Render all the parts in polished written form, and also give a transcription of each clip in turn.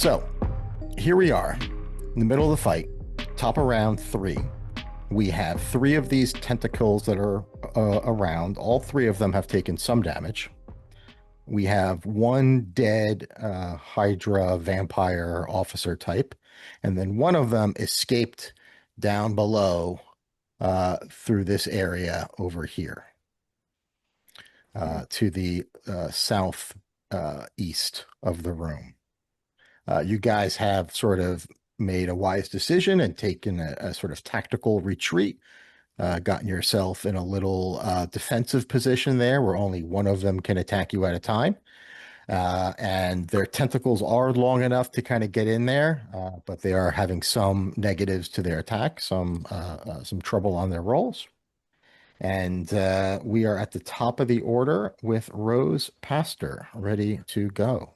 So here we are in the middle of the fight, top of round 3. We have 3 of these tentacles that are around. All 3 of them have taken some damage. We have 1 dead Hydra vampire officer type, and then 1 of them escaped down below through this area over here to the south east of the room. You guys have sort of made a wise decision and taken a sort of tactical retreat, gotten yourself in a little defensive position there where only 1 of them can attack you at a time. And their tentacles are long enough to kind of get in there, but they are having some negatives to their attack, some trouble on their rolls. And we are at the top of the order with Rose Pastor ready to go.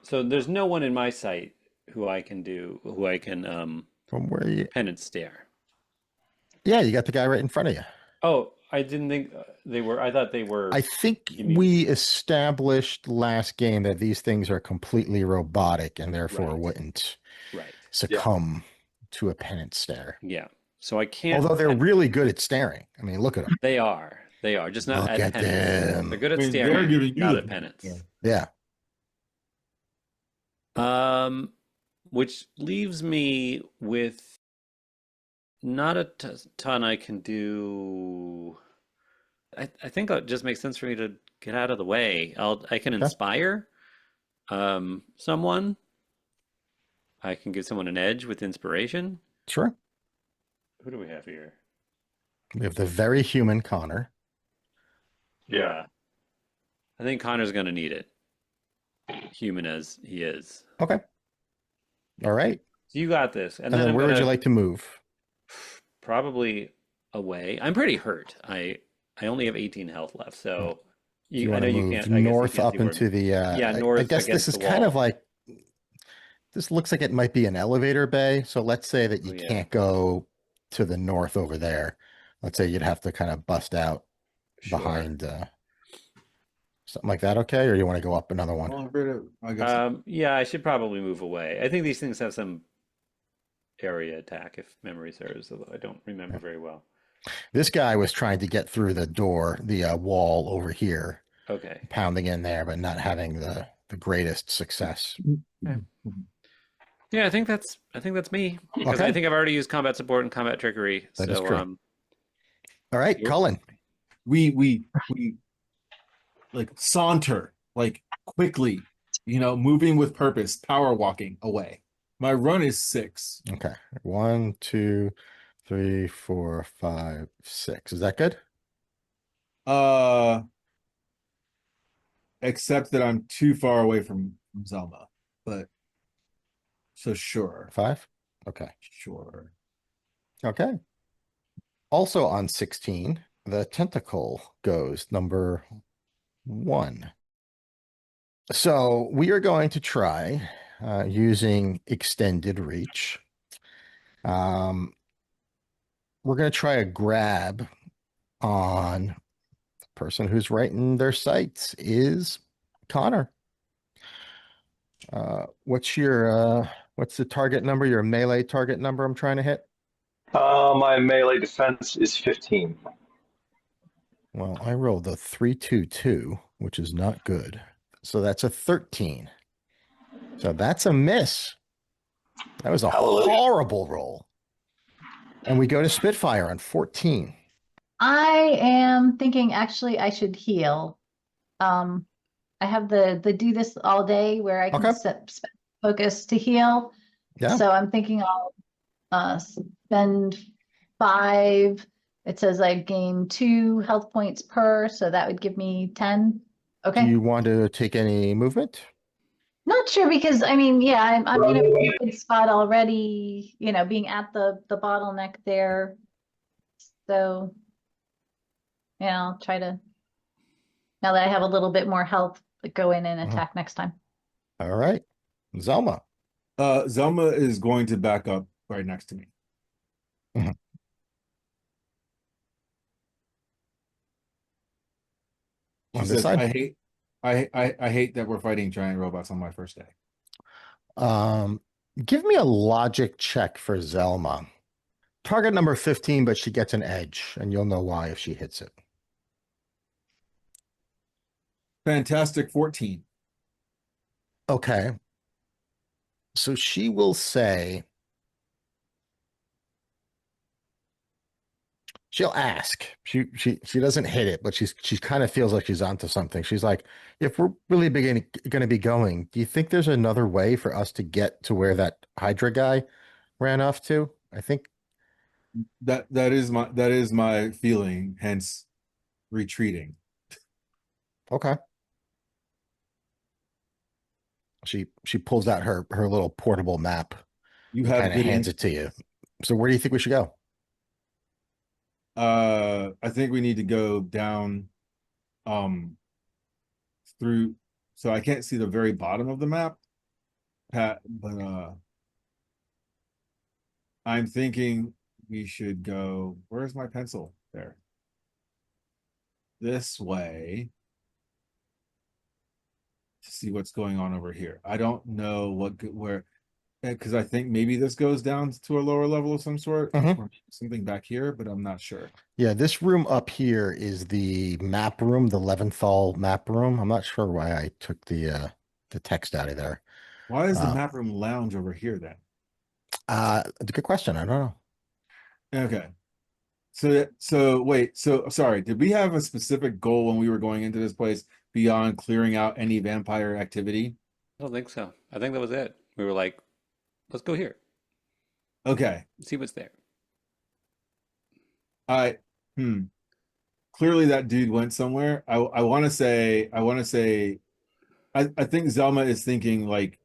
So there's no one in my sight who I can From where you, penance stare. yeah, you got the guy right in front of you. Oh, I didn't think they were. I thought they were. I think You mean we established last game that these things are completely robotic and therefore right, wouldn't right. Yeah. succumb to a penance stare. Yeah. So I can't. Although they're really good at staring. I mean, look at them. They are. They are just not Look at at penance. them. They're good I at mean, they're staring, giving you not the at penance. Yeah. Which leaves me with not a ton I can do. I think it just makes sense for me to get out of the way. I can Okay. inspire someone. I can give someone an edge with inspiration. Sure. Who do we have here? We have the very human Connor. Yeah. I think Connor's going to need it, human as he is. Okay. All right. So you got this. And then where would you like to move? Probably away. I'm pretty hurt. I only have 18 health left, so Do you I want know to you move can't. I guess you north can't up see where. into the Yeah, I north guess this against is the kind of wall. like this looks like it might be an elevator bay. So let's say that Oh you yeah, can't go to the north over there. Let's say you'd have to kind of bust out sure. behind something like that, okay? Or you want to go up another one? Well, I guess. Yeah, I should probably move away. I think these things have some area attack, if memory serves, although I don't remember very well. This guy was trying to get through the door, the wall over here, Okay. pounding in there, but not having the greatest success. Okay. Yeah, I think that's me because I Okay. think I've already used combat support and combat trickery. That is So true. All right, Yep. Cullen. We like saunter like quickly, moving with purpose, power walking away. My run is 6. Okay. 1, 2, 3, 4, 5, 6. Is that good? Except that I'm too far away from Zelma. But so sure. 5? Okay. Sure. Okay. Also on 16, the tentacle goes number 1. So we are going to try using extended reach. We're going to try a grab on the person who's right in their sights is Connor. What's the target number, your melee target number I'm trying to hit? My melee defense is 15. Well, I rolled a 3-2-2, which is not good. So that's a 13. So that's a miss. That was a Hallelujah. horrible roll. And we go to Spitfire on 14. I am thinking actually I should heal. I have the do this all day where I can Okay. spend focus to heal. Yeah. So I'm thinking I'll spend 5. It says I gain 2 health points per, so that would give me 10. Okay. Do you want to take any movement? Not sure because I mean, yeah, I'm in a good spot already, being at the bottleneck there. So yeah, I'll try to, now that I have a little bit more health, go in and attack next time. All right. Zelma. Zelma is going to back up right next to me. Mhm. She On this says, side? I hate that we're fighting giant robots on my first day. Give me a logic check for Zelma. Target number 15, but she gets an edge, and you'll know why if she hits it. Fantastic 14. Okay. So she will say, she'll ask. She doesn't hit it, but she kind of feels like she's onto something. She's like, if we're really going to be going, do you think there's another way for us to get to where that Hydra guy ran off to? I think That is my feeling, hence retreating. okay. She pulls out her little portable map You and have kind of good hands it to you. So where do you think we should go? I think we need to go down through, so I can't see the very bottom of the map, Pat, but I'm thinking we should go, where's my pencil? There. This way to see what's going on over here. I don't know where, because I think maybe this goes down to a lower level of some sort, or something back here, but I'm not sure. Yeah, this room up here is the map room, the Leventhal map room. I'm not sure why I took the text out of there. Why is the map room lounge over here then? It's a good question. I don't know. Okay. So wait, so sorry, did we have a specific goal when we were going into this place beyond clearing out any vampire activity? I don't think so. I think that was it. We were like, let's go here, Okay. see what's there. Clearly that dude went somewhere. I want to say I think Zelma is thinking like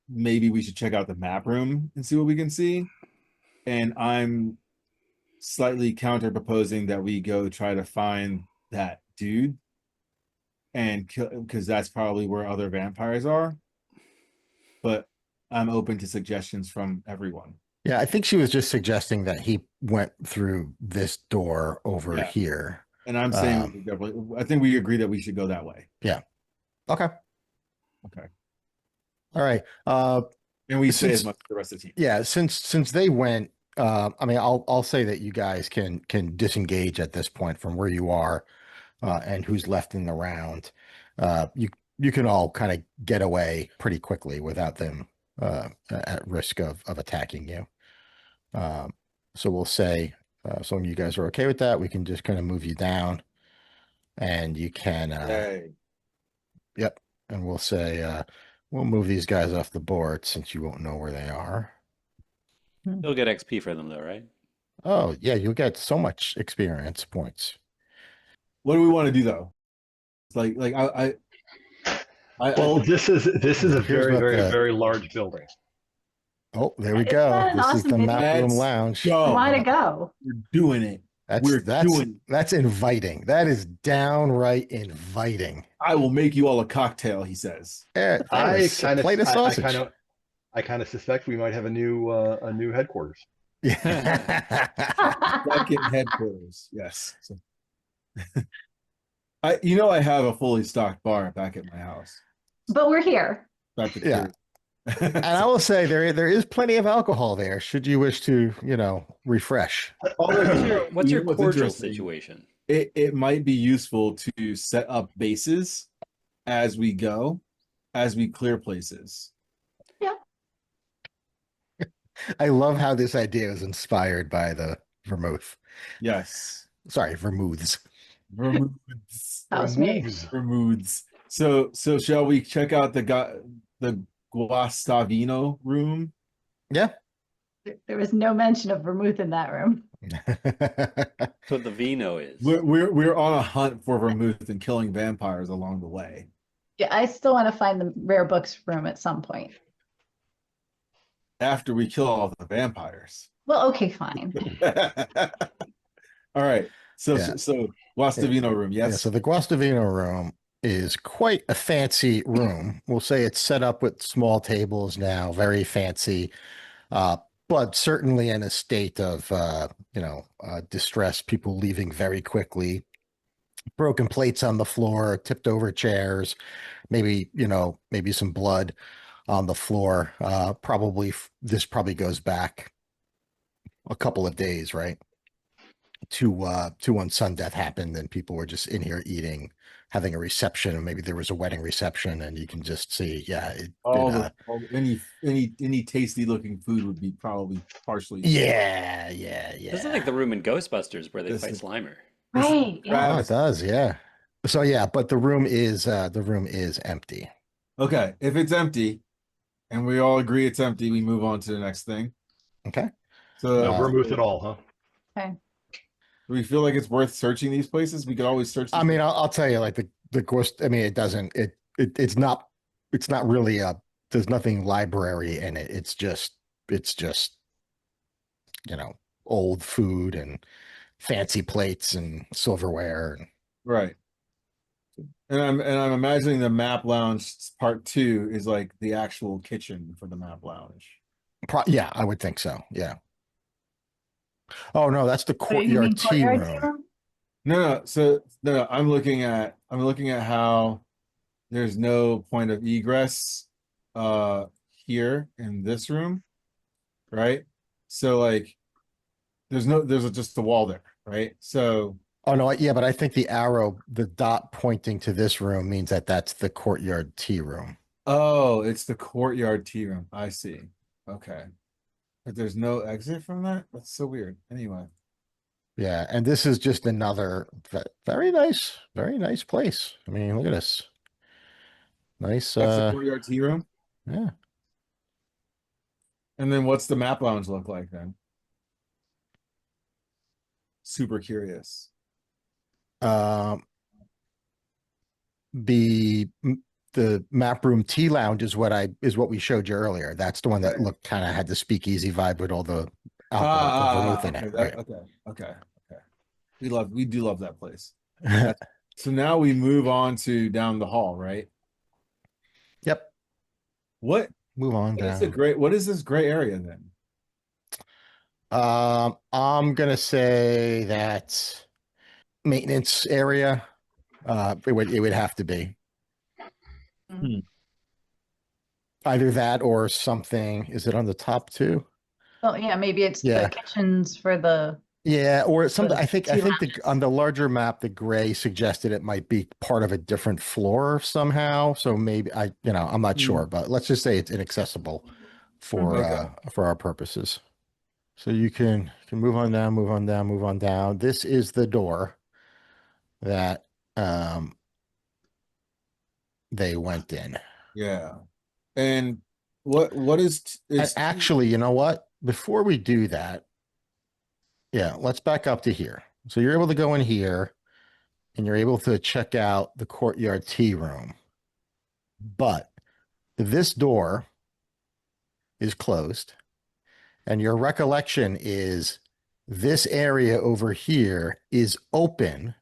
maybe we should check out the map room and see what we can see. And I'm slightly counter proposing that we go try to find that dude and kill, because that's probably where other vampires are. But I'm open to suggestions from everyone. Yeah, I think she was just suggesting that he went through this door over Yeah. here. And I'm saying I think we agree that we should go that way. Yeah. Okay. Okay. All right. And we say as much as the rest of the team. Yeah, since they went, I mean, I'll say that you guys can disengage at this point from where you are, and who's left in the round. You can all kind of get away pretty quickly without them at risk of attacking you. So we'll say, so when you guys are okay with that, we can just kind of move you down, and you can, yep, and we'll say, we'll move these guys off the board since you won't know where they are. You'll get XP for them though, right? Oh, yeah, you'll get so much experience points. What do we want to do though? It's like well, this is a Here's very, what very, the- very large building. Oh, there we Isn't go. that an This is awesome the video? map room Let's lounge. go. Way to go. We're doing it. That's We're that's doing. that's inviting. That is downright inviting. I will make you all a cocktail, he says. There I is a kind of, plate of sausage. I kind of suspect we might have a new headquarters. Yeah. Second headquarters. Yes. So, I have a fully stocked bar back at my house. But we're here. That's the Yeah. truth. And I will say there is plenty of alcohol there should you wish to, refresh. What's your What's cordial interesting- situation? It might be useful to set up bases as we go, as we clear places. I love how this idea is inspired by the vermouth. Yes. Sorry, vermouths. Vermouths. That was me. Vermouths. So shall we check out the Guastavino room? Yeah. There was no mention of vermouth in that room. That's what the vino is. We're on a hunt for vermouth and killing vampires along the way. Yeah, I still want to find the rare books room at some point. After we kill all the vampires. Well, okay, fine. All right. So Yeah. Guastavino room, Yeah, yes. so the Guastavino room is quite a fancy room. We'll say it's set up with small tables now, very fancy, but certainly in a state of, distress, people leaving very quickly, broken plates on the floor, tipped over chairs, maybe some blood. on the floor. This probably goes back a couple of days, right? To when Sun Death happened, and people were just in here eating, having a reception, and maybe there was a wedding reception, and you can just see, yeah, Any tasty looking food would be probably partially. yeah, This is like the room in Ghostbusters where they This fight is- Slimer. Right, yeah. Oh, it does, yeah. So yeah, but the room is empty. Okay, if it's empty, and we all agree it's empty, we move on to the next thing. Okay. So, No vermouth at all, huh? Okay. do we feel like it's worth searching these places? We could always search. I mean, I'll tell you, like the ghost. I mean, it's not really there's nothing library in it. It's just old food and fancy plates and silverware. Right. And I'm imagining the map lounge part 2 is like the actual kitchen for the map lounge. Yeah, I would think so. Yeah. Oh no, that's the Oh, you mean courtyard tea courtyard tea room. room? No, so no, I'm looking at how there's no point of egress here in this room, right? So like there's just a wall there, right? So Oh no, yeah, but I think the dot pointing to this room means that that's the courtyard tea room. oh, it's the courtyard tea room. I see. Okay. But there's no exit from that? That's so weird. Anyway. Yeah, and this is just another very nice place. I mean, look at this. Nice, That's the courtyard tea room. yeah. And then what's the map lounge look like then? Super curious. Um, the the map room tea lounge is what we showed you earlier. That's the one that Right. kind of had the speakeasy vibe with all the alcohol, the vermouth in okay, it, right? okay. We do love that place. So now we move on to down the hall, right? Yep. What Move on down. what is this gray area then? I'm gonna say that maintenance area. It would have to be either that or something. Is it on the top too? Oh, yeah, maybe it's Yeah. the kitchens for the, Yeah, or something. the I think tea lounges. on the larger map, the gray suggested it might be part of a different floor somehow. So maybe I'm not sure, but let's just say it's inaccessible for Okay. for our purposes. So you can move on down, move on down, move on down. This is the door that they went in. Yeah. And what is it's Actually, you know what? Before we do that, yeah, let's back up to here. So you're able to go in here and you're able to check out the courtyard tea room. But this door is closed. And your recollection is this area over here is open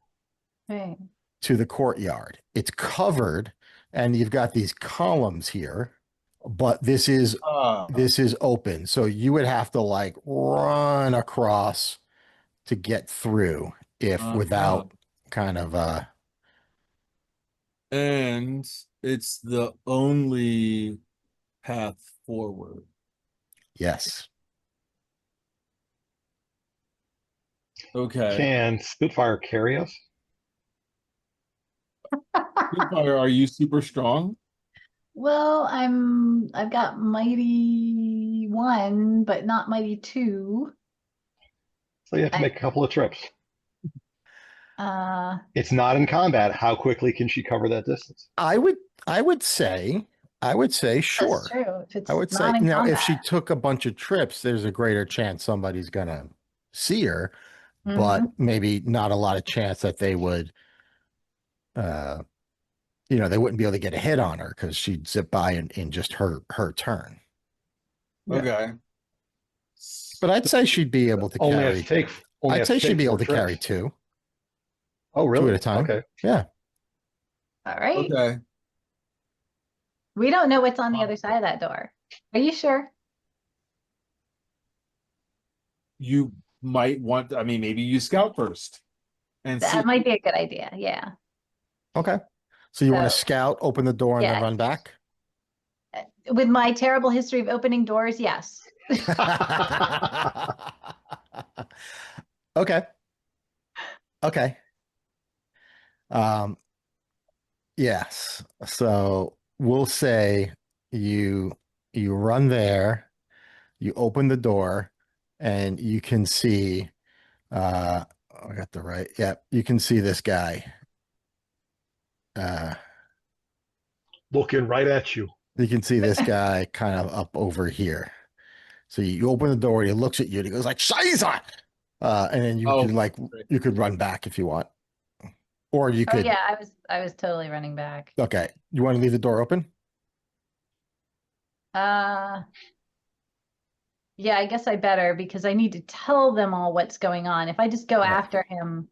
Right. to the courtyard. It's covered, and you've got these columns here, but this is open. So you would have to like run across to get through without kind of and it's the only path forward. yes. Okay. Can Spitfire carry us? Spitfire, are you super strong? Well, I've got mighty 1, but not mighty 2. So you have to make a couple of trips. Uh, It's not in combat. How quickly can she cover that distance? I would say sure. that's true. If it's I would say not in now if she combat. took a bunch of trips, there's a greater chance somebody's gonna see her, but Mhm. maybe not a lot of chance that they would they wouldn't be able to get a hit on her because she'd zip by in just her turn. Yeah. Okay. But I'd say she'd be able to Only carry. has to take. Only I'd has say to she'd take be able 4 to carry trips. 2 Oh, really? at a time. Okay. Yeah. All right. Okay. We don't know what's on the other side of that door. Are you sure? You might want, I mean, maybe you scout first and see. That might be a good idea. Yeah. Okay. So you want to So- scout, open the door, and then Yeah. run back? with my terrible history of opening doors, yes. Okay. Okay. Um, yes. So we'll say you you run there, you open the door, and you can see I got the right. Yep, you can see this guy. Uh Looking right at you. you can see this guy kind of up over here. So you open the door, he looks at you, and he goes like Scheiße! And then you Oh, can like great. you could run back if you want. Or you Oh could yeah, I was totally running back. okay. You want to leave the door open? Uh yeah, I guess I better because I need to tell them all what's going on. If I just go Right. after him,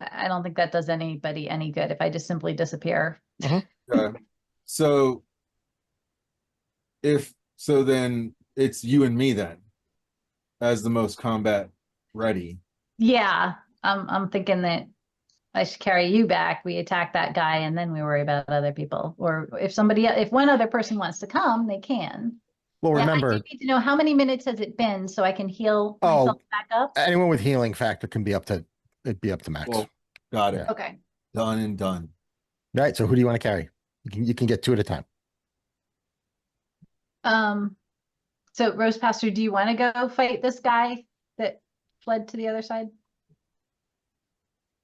I don't think that does anybody any good if I just simply disappear. So then it's you and me then as the most combat ready. Yeah, I'm thinking that I should carry you back. We attack that guy and then we worry about other people. Or if one other person wants to come, they can. Well, Yeah, I remember, do need to know how many minutes has it been so I can heal myself back up. anyone with healing factor can be up to max. Well, got it. Yeah. Okay. Done and done. All right. So who do you want to carry? You can get two at a time. So Rose Pastor, do you want to go fight this guy that fled to the other side?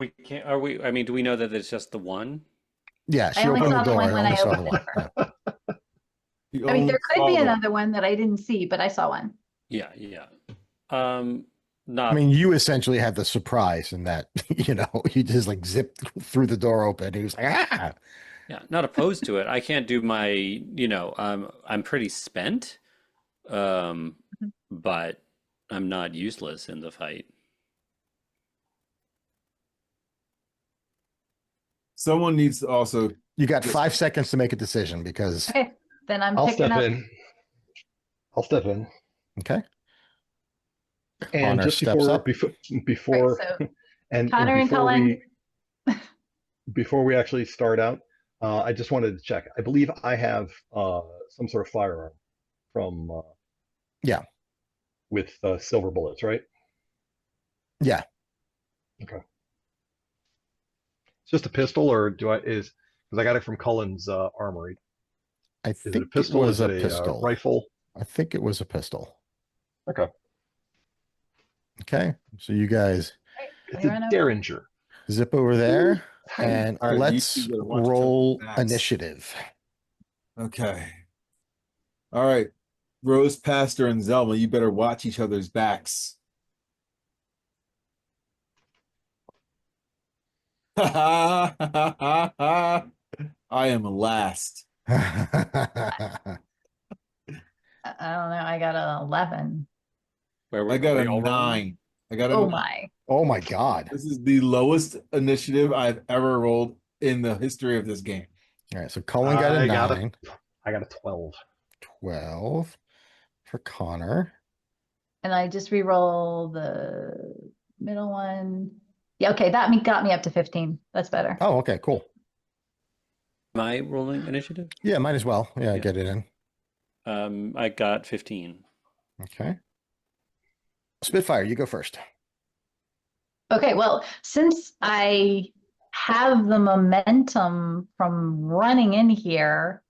We can't. Are we? I mean, do we know that it's just the one? Yeah, I she only opened the saw the door. one I when only I saw the opened one. the door. Yeah. I mean, there could be Only another one that I didn't see, but I saw one. Yeah, yeah. Not. I mean, you essentially had the surprise in that, you just like zipped through the door open. He was like, ah. Yeah, not opposed to it. I can't do my. I'm pretty spent, but I'm not useless in the fight. Someone needs to also You got 5 seconds to make a decision because, Okay, then I'm I'll picking step up. in. I'll step in. okay. And Connor just steps up. before So and Connor and before Cullen. before we actually start out, I just wanted to check. I believe I have some sort of firearm from Yeah. with silver bullets, right? Yeah. Okay. It's just a pistol, or because I got it from Cullen's armory. I Is think it a pistol? it was Is a it pistol. rifle? I think it was a pistol. Okay. Okay. So you guys It's We a run over. Derringer. zip over there and All right, you let's two better watch each roll other's backs. initiative. Okay. All right. Rose Pastor and Zelma, you better watch each other's backs. I am last. I don't know. I got an 11. I got Are a we all rolling? 9. I got a Oh 9. my. Oh my God. This is the lowest initiative I've ever rolled in the history of this game. All right. So Cullen got a I got 9. I got a 12. 12 for Connor. And I just re-roll the middle one. Yeah, okay, that got me up to 15. That's better. Oh, okay, cool. Am I rolling initiative? Yeah, might as well. Yeah, Yeah. get it in. I got 15. Okay. Spitfire, you go first. Okay, well, since I have the momentum from running in here,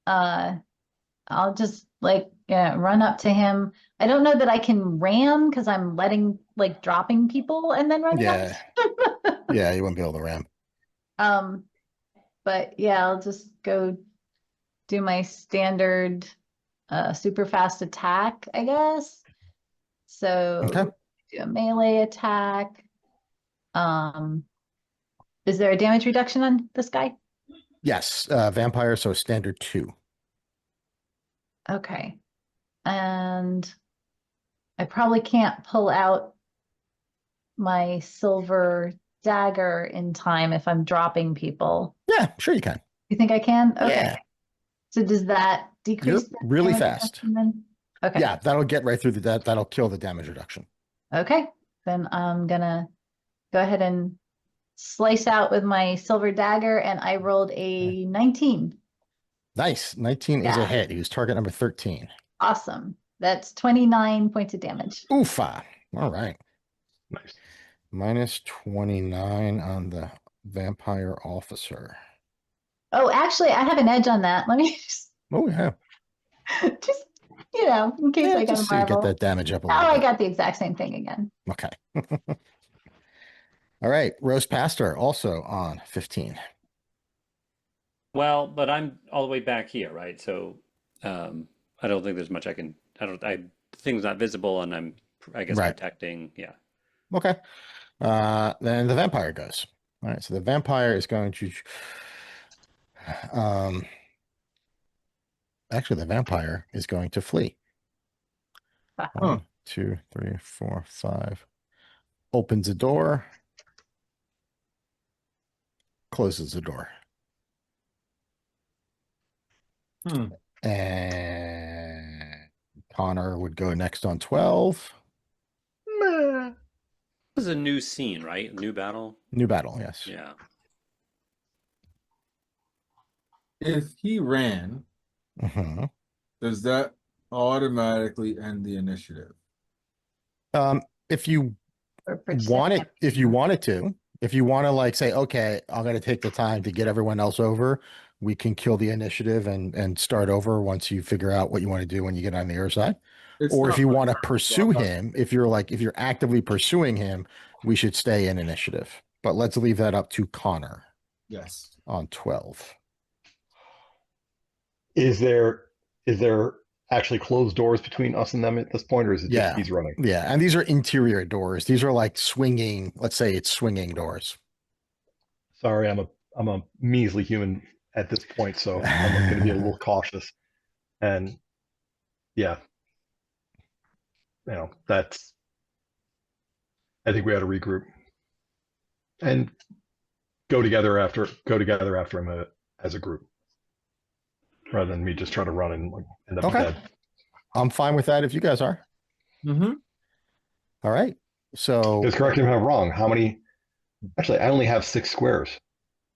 I'll just run up to him. I don't know that I can ram because I'm dropping people and then running Yeah. up. Yeah, you wouldn't be able to ram. But yeah, I'll just go do my standard super fast attack, I guess. So Okay. do a melee attack. Is there a damage reduction on this guy? Yes, vampire, so standard 2. Okay. And I probably can't pull out my silver dagger in time if I'm dropping people. Yeah, sure you can. You think I can? Okay. Yeah. So does that decrease You're the really damage fast. reduction then? Okay. Yeah, that'll get right through that'll kill the damage reduction. Okay. Then I'm gonna go ahead and slice out with my silver dagger, and I rolled a 19. Nice. 19 is a Yeah. hit. He was target number 13. Awesome. That's 29 points of damage. Oofa. All right. Nice. Minus 29 on the vampire officer. Oh, actually, I have an edge on that. Let me Oh, yeah. just, in case Yeah, I got a just so you get marble. that damage up a Oh, little I bit. got the exact same thing again. Okay. All right. Rose Pastor also on 15. Well, but I'm all the way back here, right? So I don't think there's much I can. Thing's not visible, and I guess, Right. protecting. Yeah. Okay. Then the vampire goes. All right. So the vampire is going to. Um, actually, the vampire is going to flee. Huh. 1, 2, 3, 4, 5. Opens the door. Closes the door. And Connor would go next on 12. This is a new scene, right? New battle. New battle, yes. Yeah. If he ran, hmm does that automatically end the initiative? If you Or want it, if you wanted to, if you want to like say, okay, I'm going to take the time to get everyone else over, we can kill the initiative and start over once you figure out what you want to do when you get on the other side. It's Or if not you my want to turn, pursue so I'm him, if you're actively pursuing him, we should stay in initiative. But let's leave that up to Connor yes. on 12. Is there actually closed doors between us and them at this point, or is it just Yeah. he's running? Yeah. And these are interior doors. These are like swinging, let's say it's swinging doors. Sorry, I'm a measly human at this point, so I'm going to be a little cautious. And yeah, that's. I think we ought to regroup and go together after him as a group, rather than me just trying to run and end up Okay. dead. I'm fine with that if you guys are. Mm-hmm. All right. So Because correct me if I'm wrong. How many? Actually, I only have 6 squares,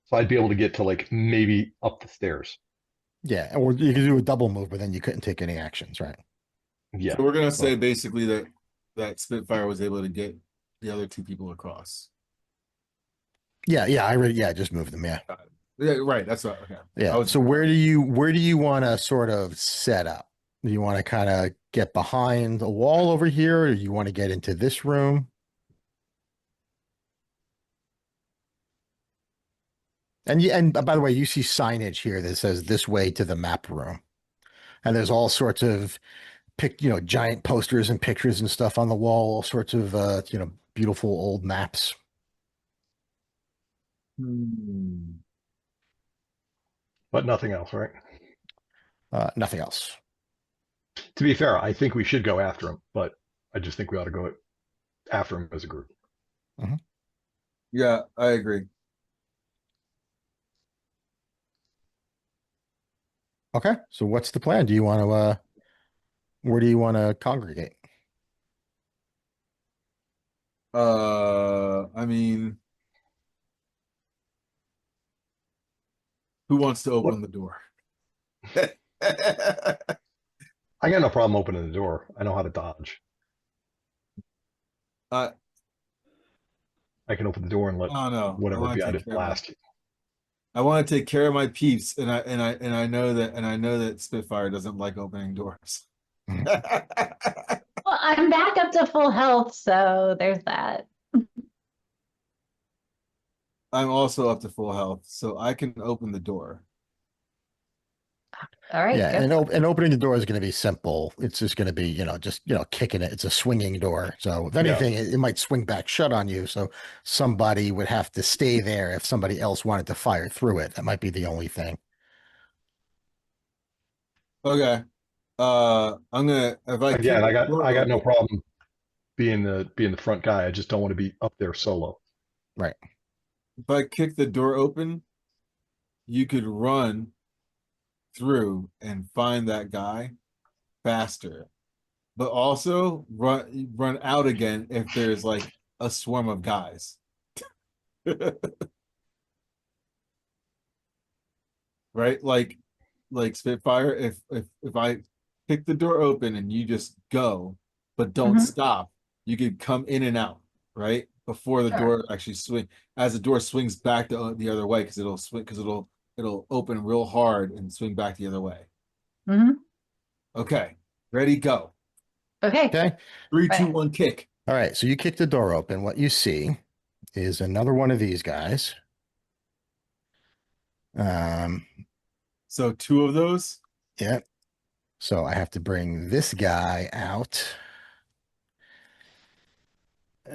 so I'd be able to get to like maybe up the stairs. yeah, or you could do a double move, but then you couldn't take any actions, right? Yeah. So we're gonna say basically that Spitfire was able to get the other 2 people across. Yeah, I just moved them, yeah. Yeah, right. That's what. Okay. Yeah. So where do you want to sort of set up? Do you want to kind of get behind the wall over here, or do you want to get into this room? And by the way, you see signage here that says this way to the map room. And there's all sorts of giant posters and pictures and stuff on the wall, all sorts of beautiful old maps. But nothing else, right? Nothing else. To be fair, I think we should go after him, but I just think we ought to go after him as a group. Yeah, I agree. Okay. So what's the plan? Do you want to where do you want to congregate? I mean, who wants to open the door? I got no problem opening the door. I know how to dodge. Uh, I can open the door and let oh no, whatever behind it blast. I want to take care of my peeps, and I know that Spitfire doesn't like opening doors. Well, I'm back up to full health, so there's that. I'm also up to full health, so I can open the door. All right. Yeah, go. and opening the door is going to be simple. It's just going to be, kicking it. It's a swinging door. So if anything, it might swing back shut on you. So somebody would have to stay there if somebody else wanted to fire through it. That might be the only thing. Okay. I'm gonna if I Again, keep I the door got no open- problem being the front guy. I just don't want to be up there solo. Right. If I kick the door open, you could run through and find that guy faster, but also run out again if there's like a swarm of guys. Right? Like like Spitfire, if I pick the door open and you just go, but don't Mhm. stop, you could come in and out, right? Before the Sure. door actually swing, as the door swings back the other way, because it'll swing, because it'll open real hard and swing back the other way. Mhm. Okay, ready, go. Okay. Okay. Three, two, Right. one, kick. All right. So you kick the door open. What you see is another one of these guys. Um, So two of those. yeah. So I have to bring this guy out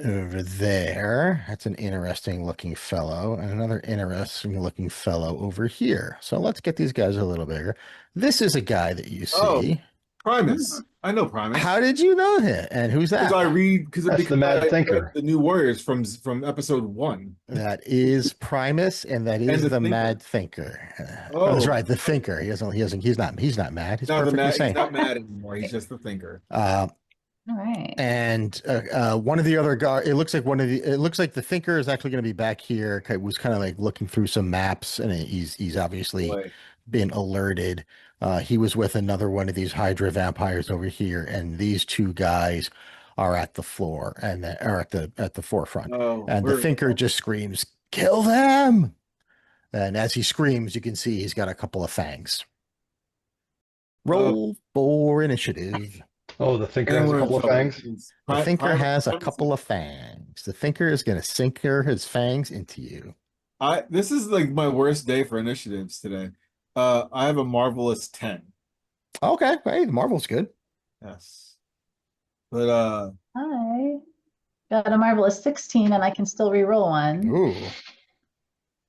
over there. That's an interesting looking fellow, and another interesting looking fellow over here. So let's get these guys a little bigger. This is a guy that you Oh, see. Primus. I know Primus. How did you know him? And who's Because I that? read because That's the Mad I read Thinker. the New Warriors from episode 1. That is Primus, and that And is the the Thinker. Mad Thinker. Oh, That's right, the Thinker. He's not mad. He's not the perfectly mad. He's sane. not mad anymore. He's just the thinker. All right. And one of the other guys, it looks like the Thinker is actually going to be back here. Was kind of like looking through some maps, and he's obviously Boy. been alerted. He was with another one of these Hydra vampires over here, and these two guys are at the floor and are at the forefront. Oh, And the Thinker just screams, "Kill them!" And as he screams, you can see he's got a couple of fangs. Roll for initiative. Oh, the Thinker and has a we're in couple of trouble. fangs. The Thinker has a Primus- couple of fangs. The Thinker is going to sinker his fangs into you. This is like my worst day for initiatives today. I have a marvelous 10. Okay, hey, the Marvel's good. Yes. But I got a marvelous 16 and I can still re-roll one. Ooh.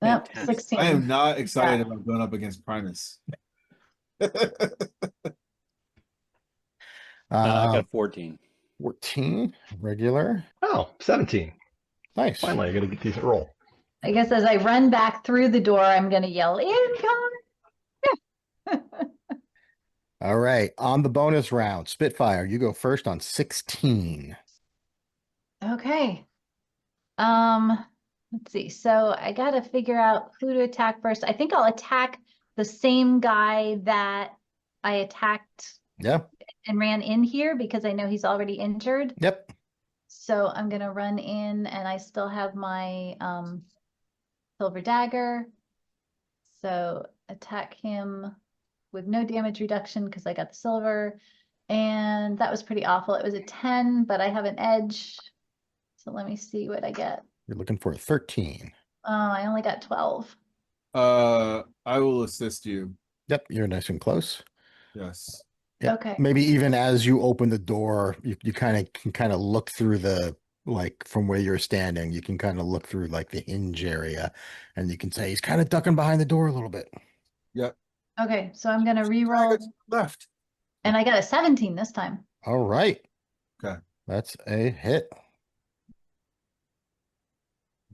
Yep, Fantastic. 16. I am not excited Yeah. about going up against Primus. I Um, got 14. 14, regular. Oh, 17. Nice. Finally, I got a decent roll. I guess as I run back through the door, I'm going to yell, "Incoming!" All right, on the bonus round, Spitfire, you go first on 16. Okay. Let's see. So I got to figure out who to attack first. I think I'll attack the same guy that I attacked Yeah, and ran in here because I know he's already injured. yep. So I'm going to run in and I still have my silver dagger. So attack him with no damage reduction because I got the silver. And that was pretty awful. It was a 10, but I have an edge. So let me see what I get. You're looking for a 13. Oh, I only got 12. I will assist you. Yep, you're nice and close. Yes. Yeah. Okay. Maybe even as you open the door, you can look through like from where you're standing, you can kind of look through like the hinge area, and you can say he's kind of ducking behind the door a little bit. Yep. Okay, so I'm gonna re-roll, Left. and I got a 17 this time. All right. Okay. That's a hit.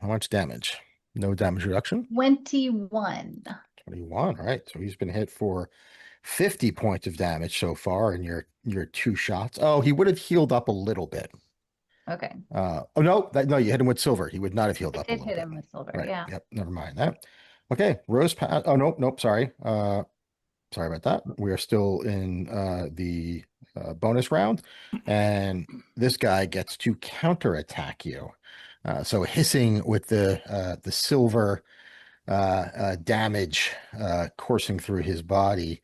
How much damage? No damage reduction? 21. 21. All right. So he's been hit for 50 points of damage so far in your two shots. Oh, he would have healed up a little bit. Okay. Oh no, no, you hit him with silver. He would not have healed I up a did little hit bit. him with silver, Right. yeah. Yep. Never mind that. Okay. Rose. Oh nope. Sorry. Sorry about that. We are still in the bonus round, and this guy gets to counterattack you. So hissing with the silver damage coursing through his body.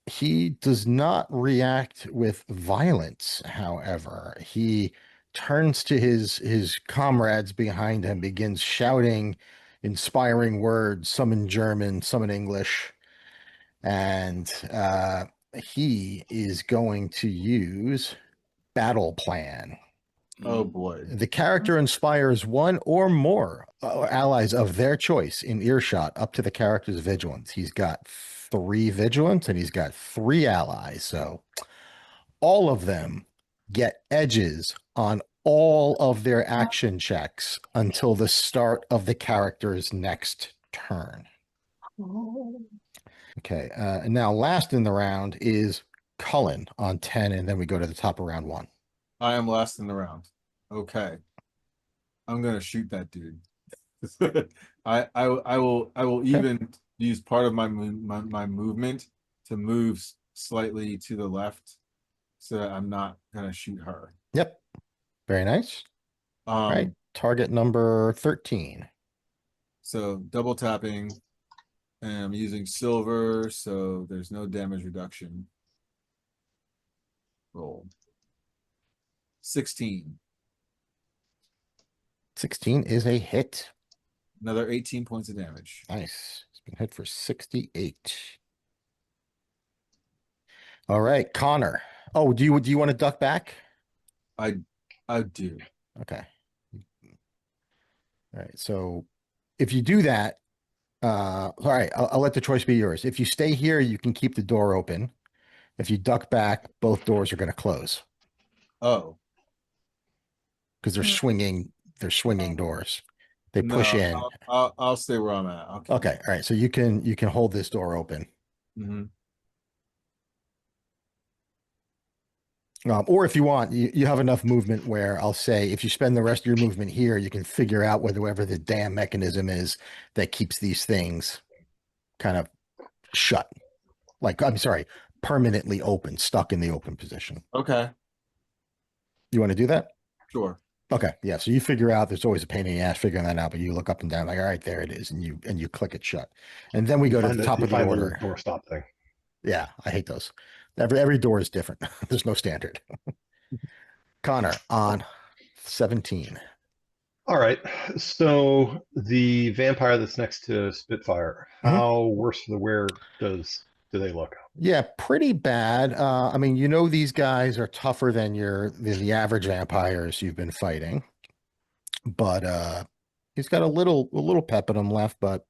He does not react with violence, however. He turns to his comrades behind him, begins shouting inspiring words, some in German, some in English, and he is going to use battle plan. Oh boy. The character inspires one or more allies of their choice in earshot up to the character's vigilance. He's got 3 vigilance and he's got 3 allies. So all of them get edges on all of their action checks until the start of the character's next turn. Okay. And now last in the round is Cullen on 10, and then we go to the top of round 1. I am last in the round. Okay. I'm gonna shoot that dude. I will even use part of my movement to move slightly to the left so that I'm not gonna shoot her. Yep. Very nice. All right. Target number 13. So double tapping, and I'm using silver, so there's no damage reduction. Roll. 16. 16 is a hit. Another 18 points of damage. Nice. It's been hit for 68. All right, Connor. Oh, do you want to duck back? I do. Okay. All right. So if you do that, all right, I'll let the choice be yours. If you stay here, you can keep the door open. If you duck back, both doors are going to close Oh, because they're swinging doors. They push no, in. I'll stay where I'm at. Okay. All right. So you can hold this door open. Mm-hmm. Or if you want, you have enough movement where I'll say if you spend the rest of your movement here, you can figure out whatever the damn mechanism is that keeps these things kind of shut. Like, I'm sorry, permanently open, stuck in the open position. Okay, You want to do that? sure. Okay. Yeah. So you figure out there's always a pain in the ass figuring that out, but you look up and down like, all right, there it is. And you click it shut. And then we go to the top of the order. Door stop thing. Yeah. I hate those. Every door is different. There's no standard. Connor on 17. All right. So the vampire that's next to Spitfire, how worse for the wear do they look? Yeah, pretty bad. I mean, these guys are tougher than the average vampires you've been fighting, but he's got a little pep in him left, but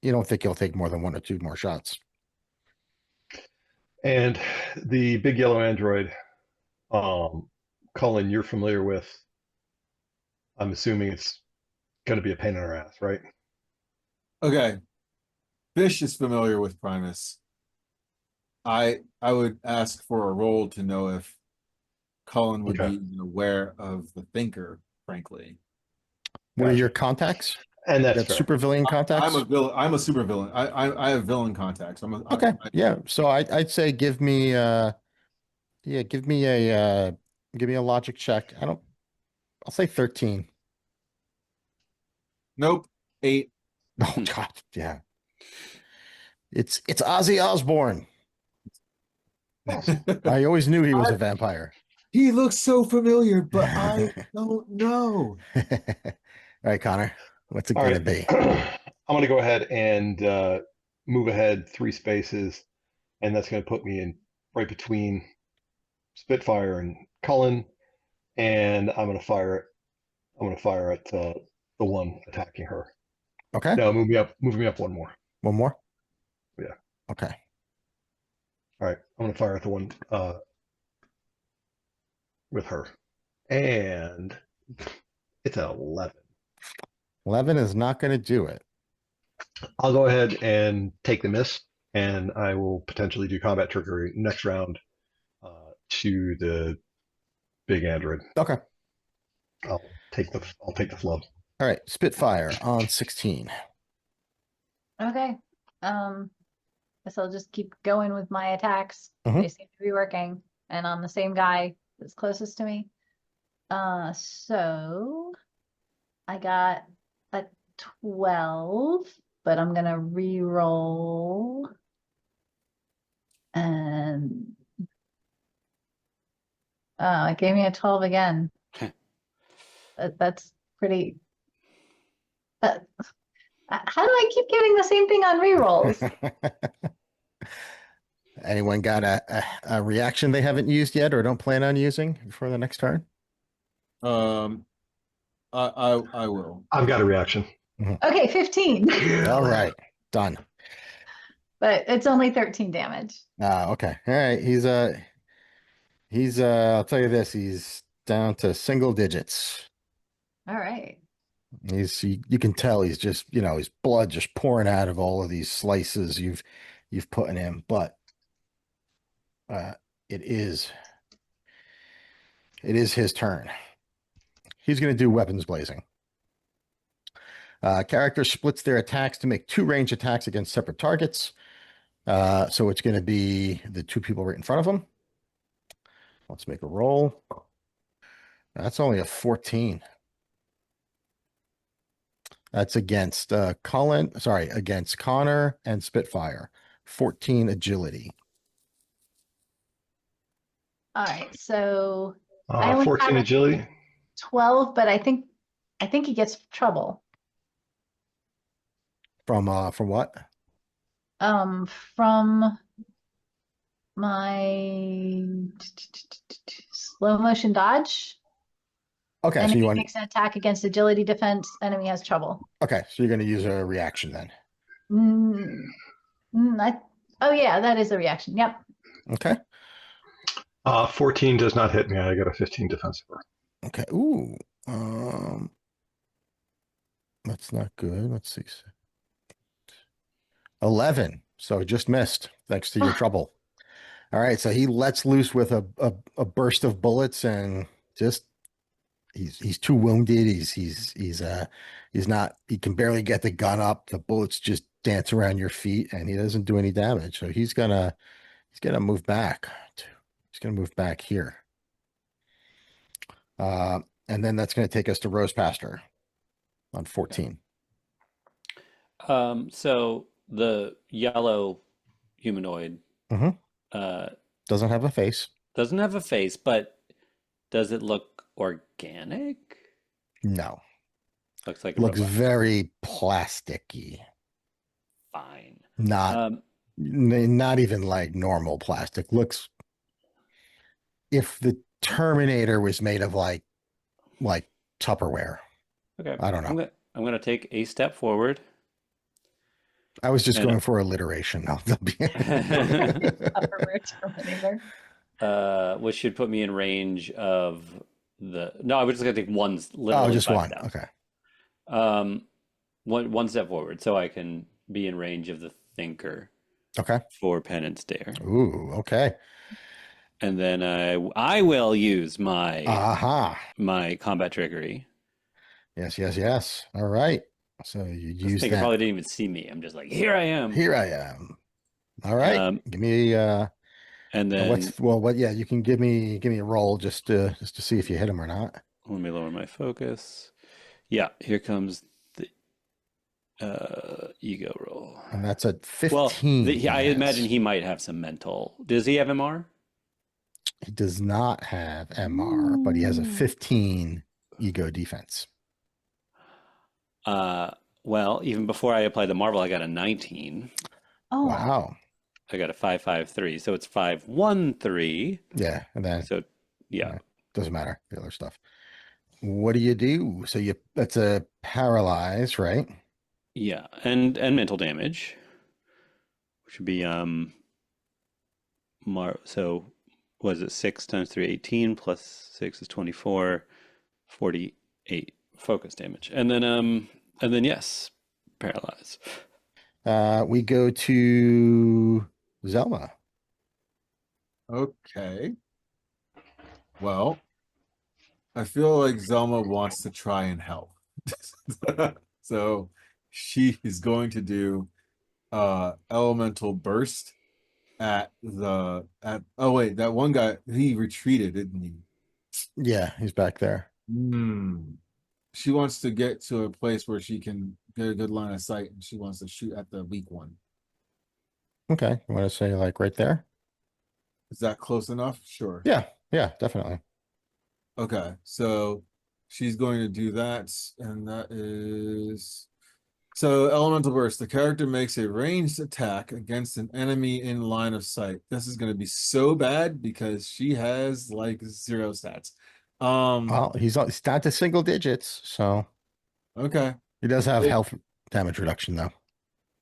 you don't think he'll take more than 1 or 2 more shots. And the big yellow android, Cullen, you're familiar with. I'm assuming it's going to be a pain in our ass, right? Okay. Fish is familiar with Primus. I would ask for a roll to know if Cullen would Okay. be aware of the thinker, frankly. What are Gotcha. your contacts? And You that's got fair. super villain contacts? I'm a villain. I'm a super villain. I have villain contacts. Okay. Yeah. So I'd say give me give me a logic check. I'll say 13. Nope. 8. Oh God, yeah. It's Ozzy Osbourne. I always knew he was a vampire. He looks so familiar, but I don't know. All right, Connor. What's it All gonna right. be? I'm going to go ahead and move ahead 3 spaces, and that's going to put me in right between Spitfire and Cullen, and I'm going to fire it. I'm going to fire at the one attacking her. Okay. No, move me up 1 more. One more? Yeah. Okay. All right, I'm going to fire at the one with her, and it's an 11. 11 is not going to do it. I'll go ahead and take the miss, and I will potentially do combat trickery next round to the big android. Okay. I'll take the flub. All right. Spitfire on 16. Okay. Guess I'll just keep going with my attacks. Mhm. They seem to be working. And on the same guy that's closest to me. So I got a 12, but I'm gonna re-roll. And oh, it gave me a 12 again. That's pretty. How do I keep getting the same thing on re-rolls? Anyone got a reaction they haven't used yet or don't plan on using for the next turn? I will. I've got a reaction. Okay, 15. All right. Done. But it's only 13 damage. Okay. All right. He's I'll tell you this, he's down to single digits. All right. You can tell he's just, his blood just pouring out of all of these slices you've put in him, but it is his turn. He's going to do weapons blazing. Character splits their attacks to make 2 range attacks against separate targets. So it's going to be the two people right in front of him. Let's make a roll. That's only a 14. That's against against Connor and Spitfire. 14 agility. All right, so I only 14 have a agility. 12, but I think he gets trouble. From what? From my slow motion dodge. Okay, so Enemy you want makes an attack against agility defense. Enemy has trouble. okay, so you're going to use a reaction then. Oh yeah, that is a reaction. Yep. Okay. 14 does not hit me. I got a 15 defensive. Okay. Ooh. That's not good. Let's see. 11. So just missed thanks to your trouble. All right. So he lets loose with a burst of bullets and just he's too wounded. He's not, he can barely get the gun up. The bullets just dance around your feet and he doesn't do any damage. So he's gonna move back. He's gonna move back here. And then that's going to take us to Rose Pastor on 14. So the yellow humanoid Doesn't have a face. doesn't have a face, but does it look organic? No. Looks like a Looks robot. very plasticky. Fine. Not even like normal plastic. Looks if the Terminator was made of like Tupperware. Okay. I don't know. I'm gonna take a step forward. I was just And- going for alliteration. Which should put me in range of the. No, I was just gonna take one. Literally just 5 one. steps. Okay. One step forward, so I can be in range of the thinker Okay. for penance dare, Ooh. Okay. and then I will use my my combat trickery. Yes. All right. So you This use thinker that. probably didn't even see me. I'm just like, here I am. Here I am. All right. Give me and then you can give me a roll just to see if you hit him or not. let me lower my focus. Yeah, here comes the ego roll. And that's a 15. Well, I imagine he might have some mental. Does he have MR? He does not have MR, but he has a 15 ego defense. Well, even before I apply the marvel, I got a 19. Oh wow. I got a 553, so it's 513. Yeah, and then doesn't matter the other stuff. What do you do? So that's a paralyze, right? Yeah, and mental damage, which would be so was it 6 times 3, 18 plus 6 is 24, 48 focus damage, and then yes, paralyze. We go to Zelma. Okay. Well, I feel like Zelma wants to try and help. So she is going to do elemental burst at oh wait, that one guy, he retreated, didn't he? Yeah, he's back there. She wants to get to a place where she can get a good line of sight, and she wants to shoot at the weak one. Okay. You want to say like right there? Is that close enough? Sure. Yeah, definitely. Okay, so she's going to do that, and that is so elemental burst. The character makes a ranged attack against an enemy in line of sight. This is going to be so bad because she has like 0 stats. Well, he's down to single digits, so okay. he does have health damage reduction though.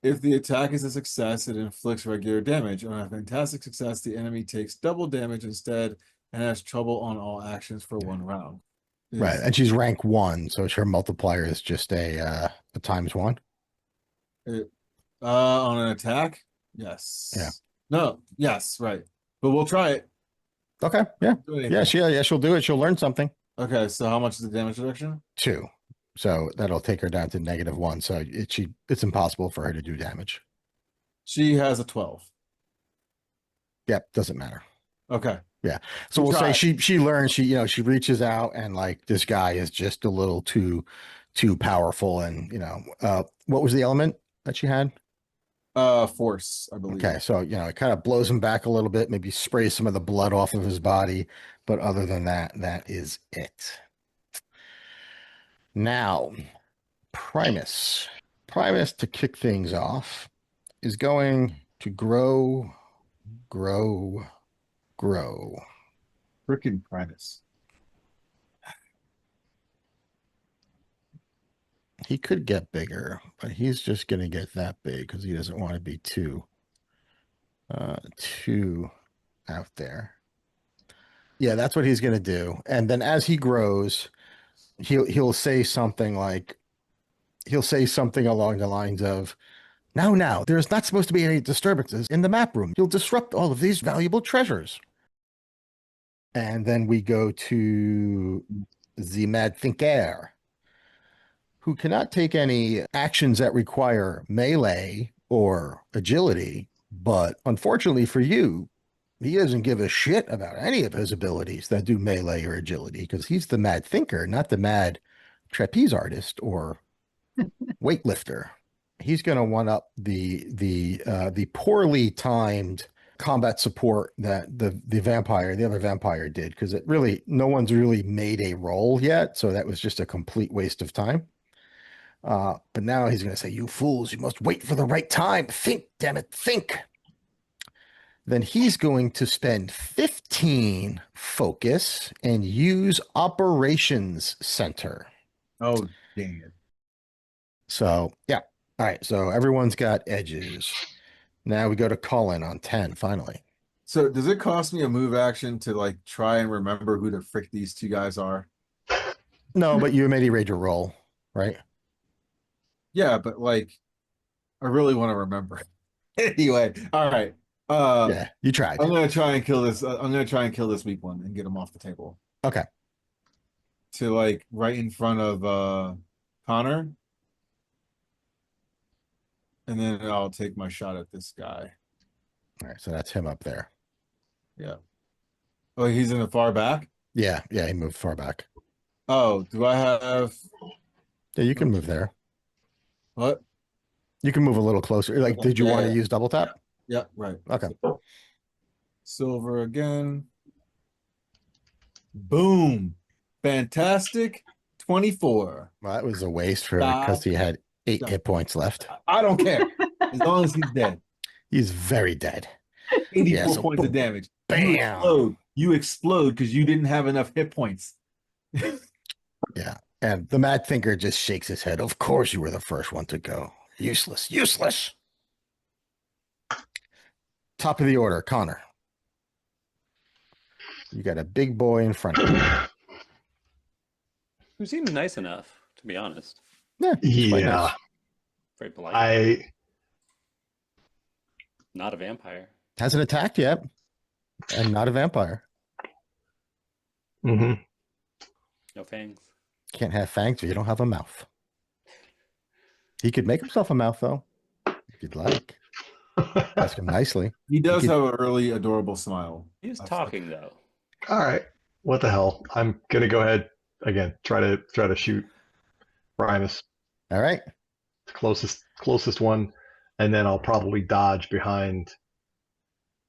If the attack is a success, it inflicts regular damage. On a fantastic success, the enemy takes double damage instead and has trouble on all actions for 1 round. Right, and she's rank 1, so her multiplier is just a ×1. On an attack, yes. Yeah. No, yes, right. But we'll try it. Okay, yeah. She'll do it. She'll learn something. Okay, so how much is the damage reduction? 2. So that'll take her down to -1. So it's impossible for her to do damage. She has a 12. Yep, doesn't matter. Okay. Yeah. So We we'll say tried. she learns, she reaches out and like this guy is just a little too powerful. And what was the element that she had? Force, I believe. Okay, so it kind of blows him back a little bit, maybe sprays some of the blood off of his body, but other than that, that is it. Now, Primus. Primus, to kick things off, is going to grow. Frickin' Primus. He could get bigger, but he's just going to get that big because he doesn't want to be too out there. Yeah, that's what he's going to do. And then as he grows, he'll say something along the lines of, now, there's not supposed to be any disturbances in the map room. You'll disrupt all of these valuable treasures. And then we go to the Mad Thinker, who cannot take any actions that require melee or agility. But unfortunately for you, he doesn't give a shit about any of his abilities that do melee or agility because he's the Mad Thinker, not the Mad Trapeze Artist or weightlifter. He's going to one up the poorly timed combat support that the other vampire did, because no one's really made a roll yet, so that was just a complete waste of time. But now he's going to say, "You fools, you must wait for the right time. Think, damn it, think." Then he's going to spend 15 focus and use Operations Center. Oh, dang it. So, yeah. All right. So everyone's got edges. Now we go to Colin on 10, finally. So does it cost me a move action to like try and remember who the frick these two guys are? No, but you made a rager roll, right? Yeah, but like I really want to remember. Anyway, all right. Yeah, you tried. I'm gonna try and kill this. I'm gonna try and kill this weak one and get him off the table. Okay. To like right in front of Connor. And then I'll take my shot at this guy. All right, so that's him up there. Yeah. Oh, he's in the far back? Yeah, he moved far back. Oh, do I have Yeah, you can move there. what? You can move a little closer. Like, did you want to use double tap? Yeah, right. Okay. Silver again. Boom. Fantastic. 24. Well, that was a waste because he had 8 hit points left. I don't care. As long as he's dead. He's very dead. 84 points of damage. Bam. You explode because you didn't have enough hit points. Yeah. And the Mad Thinker just shakes his head. Of course you were the first one to go. Useless. Top of the order, Connor. You got a big boy in front of you. Who seems nice enough, to be honest. Yeah. He's quite Yeah. nice. Very polite. I Not a vampire. Hasn't attacked yet. And not a vampire. mhm. No fangs. Can't have fangs if you don't have a mouth. He could make himself a mouth, though, if you'd like. Ask him nicely. He does He could- have a really adorable smile. He's That's talking though. All right. What the hell? I'm gonna go ahead again. Try to shoot Primus, All right. closest one, and then I'll probably dodge behind.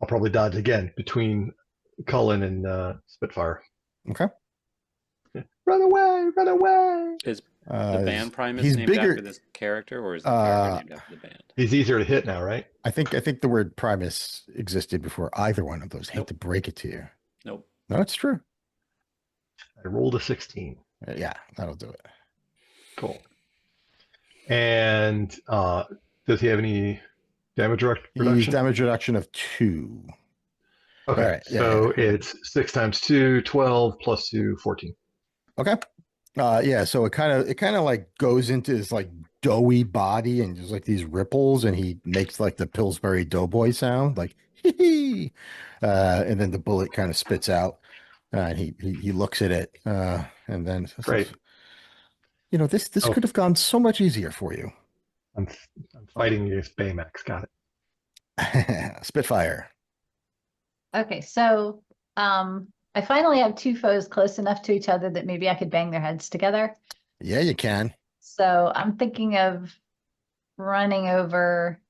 I'll probably dodge again between Cullen and Spitfire. Okay. Run away! Is the band Primus he's named bigger- after this character, or is the character named after the band? He's easier to hit now, right? I think the word Primus existed before either one of those. Hate Nope. to break it to you. Nope. No, it's true. I rolled a 16. Yeah, that'll do it. Cool. And does he have any damage He's reduction? damage reduction of 2. Okay, All right, yeah, so it's 6 times 2, 12 plus 2, 14. Okay. Yeah, so it kind of like goes into his like doughy body and there's like these ripples and he makes like the Pillsbury Doughboy sound, like hee hee. And then the bullet kind of spits out. And he looks at it and then says, Great. This Oh. could have gone so much easier for you. I'm fighting against Baymax. Got it. Spitfire. Okay, so I finally have two foes close enough to each other that maybe I could bang their heads together. Yeah, you can. So I'm thinking of running over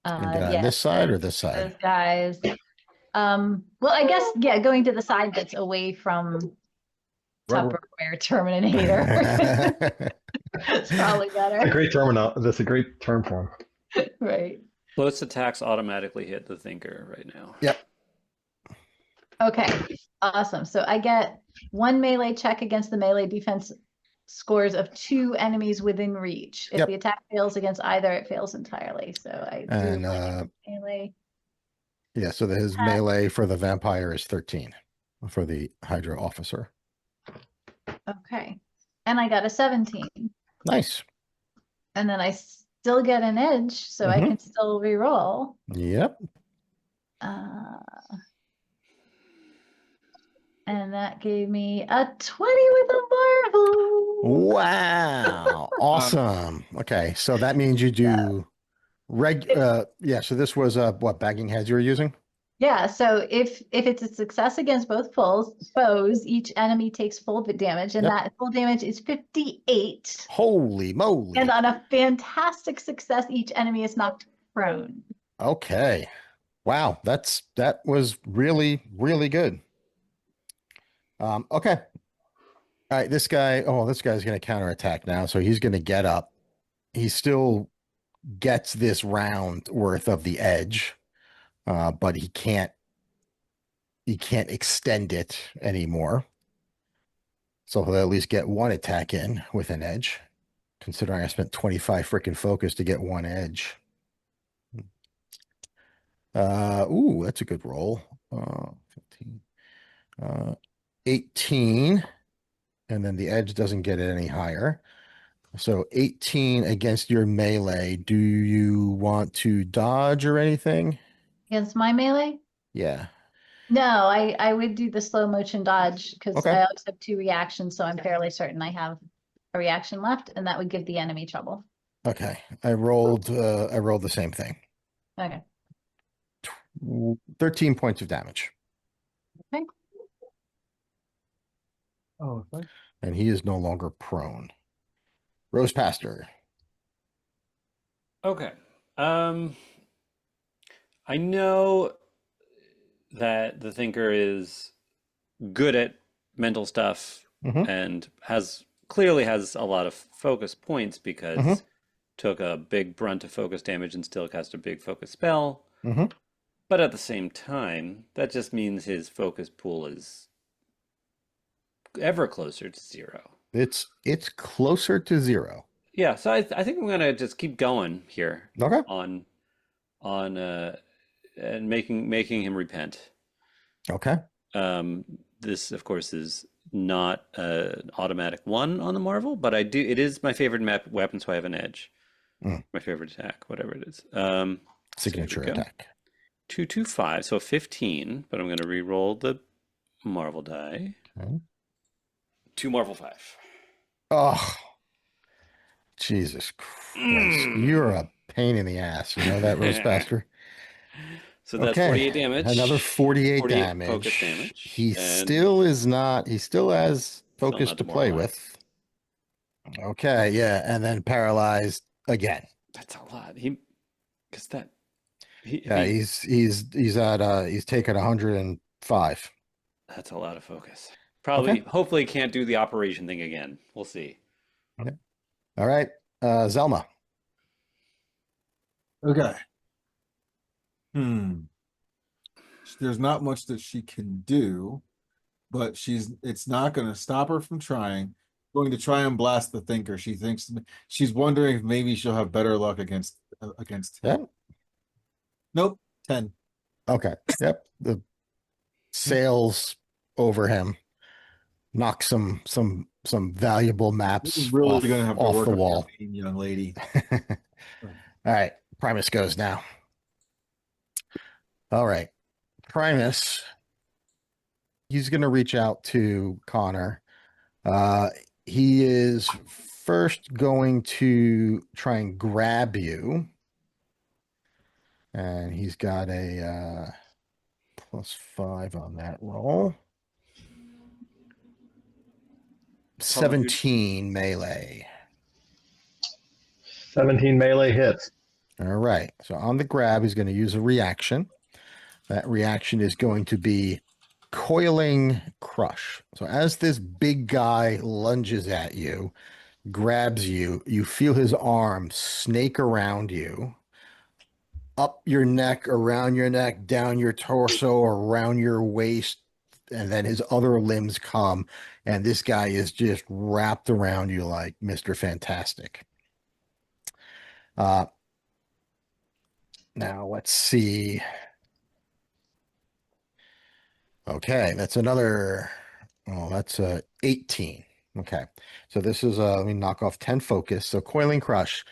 And get on yeah, this side or those, this side? those guys. Well, I guess yeah, going to the side that's away from Rubber. Tupperware Terminator. It's probably That's a better. great term. That's a great term for him. Right. Close attacks automatically hit the thinker right now. Yep. Okay. Awesome. So I get one melee check against the melee defense scores of two enemies within reach. If Yep. the attack fails against either, it fails entirely. So I do And my melee. yeah, so his melee for the vampire is 13 for the Hydra officer. Okay. And I got a 17. Nice. And then I still get an edge, so I Mhm. can still reroll. Yep. And that gave me a 20 with a marvel. Wow. Awesome. Okay, so that means you do yeah, so this was what bagging heads you were using? Yeah, so if it's a success against both foes, each enemy takes full damage, and Yep. that full damage is 58. Holy moly. And on a fantastic success, each enemy is knocked prone. Okay. Wow, that was really, really good. Okay. All right, this guy's gonna counterattack now, so he's gonna get up. He still gets this round worth of the edge, but he can't extend it anymore. So he'll at least get one attack in with an edge, considering I spent 25 freaking focus to get one edge. Ooh, that's a good roll. 15. 18. And then the edge doesn't get it any higher. So 18 against your melee. Do you want to dodge or anything? Against my melee? Yeah. No, I would do the slow motion dodge because Okay. I always have two reactions, so I'm fairly certain I have a reaction left, and that would give the enemy trouble. Okay. I rolled the same thing. Okay. 13 points of damage. Okay. Oh, okay. And he is no longer prone. Rose Pastor. Okay. I know that the thinker is good at mental stuff Mhm. and clearly has a lot of focus points because Mhm. took a big brunt of focus damage and still cast a big focus spell. Mhm. But at the same time, that just means his focus pool is ever closer to zero. It's closer to 0. Yeah, so I think I'm gonna just keep going here Okay. on and making him repent. Okay. This of course is not an automatic one on the Marvel, but it is my favorite weapon, so I have an edge. My favorite attack, whatever it is. Signature so attack. 225, so 15, but I'm going to re-roll the Marvel die. Okay. 2 Marvel 5. Oh, Jesus Christ. You're a pain in the ass. You know that, Rose Pastor? So that's Okay. 48 damage. Another 48 focus damage. damage. He and still has focus not to play demoralized. with. Okay, yeah, and then paralyzed again. That's a lot. Yeah, he's taken 105. That's a lot of focus. Probably, Okay. hopefully can't do the operation thing again. We'll see. Okay. All right. Zelma. Okay. There's not much that she can do, but it's not going to stop her from trying. Going to try and blast the thinker. She's wondering if maybe she'll have better luck against him. Yep. Nope, 10. Okay. Yep. The sails over him. Knock some valuable maps This is really off, going to have to off work the on your wall. aim, young lady. All right. Primus goes now. All right. Primus, he's going to reach out to Connor. He is first going to try and grab you. And he's got a +5 on that roll. How much 17 melee. 17 melee hits. All right. So on the grab, he's going to use a reaction. That reaction is going to be Coiling Crush. So as this big guy lunges at you, grabs you, you feel his arm snake around you, up your neck, around your neck, down your torso, around your waist, and then his other limbs come, and this guy is just wrapped around you like Mr. Fantastic. Now let's see. Okay, that's another. Oh, that's 18. Okay, so this is let me knock off 10 focus. So Coiling Crush.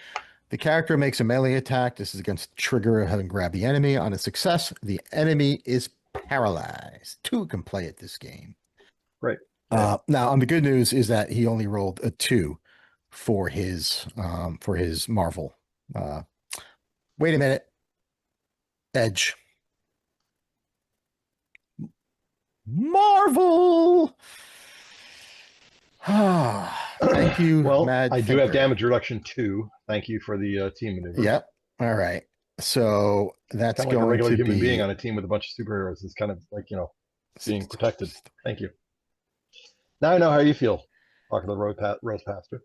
The character makes a melee attack. This is against the trigger of having grabbed the enemy. On a success, the enemy is paralyzed. 2 can play at this game. Right. Now, on the good news is that he only rolled a 2 for his Marvel. Wait a minute. Edge. Marvel. Thank you. Well, Mad I do have Thinker. damage reduction 2. Thank you for the team maneuver. Yep. All right. So that's Kind of like a going regular to human be being on a team with a bunch of superheroes is kind of like, being protected. Thank you. Now I know how you feel. Talking to the Rose Pastor.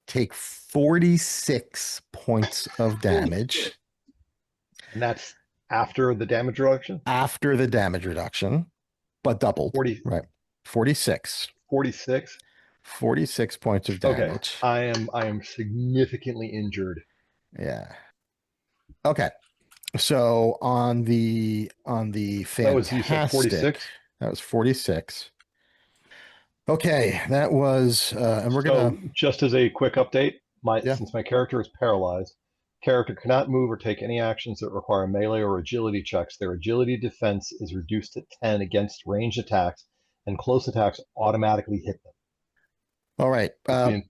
take 46 points of damage And that's after the damage reduction? after the damage reduction, but doubled. 40, Right. 46. 46? 46 points of Okay. damage. I am significantly injured. Yeah. Okay. So on the That was, you said fantastic, 46? that was 46. Okay, that was and we're So gonna just as a quick update, Yeah. since my character is paralyzed, character cannot move or take any actions that require melee or agility checks. Their agility defense is reduced to 10 against ranged attacks, and close attacks automatically hit them. all right. Just being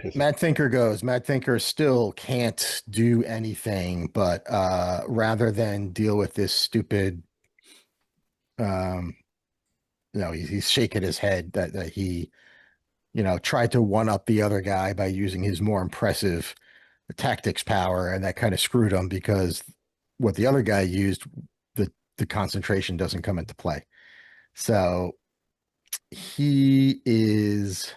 pissy. Mad Thinker goes. Mad Thinker still can't do anything, but rather than deal with this stupid, he's shaking his head that he, tried to one up the other guy by using his more impressive tactics power, and that kind of screwed him because what the other guy used, the concentration doesn't come into play. So he is.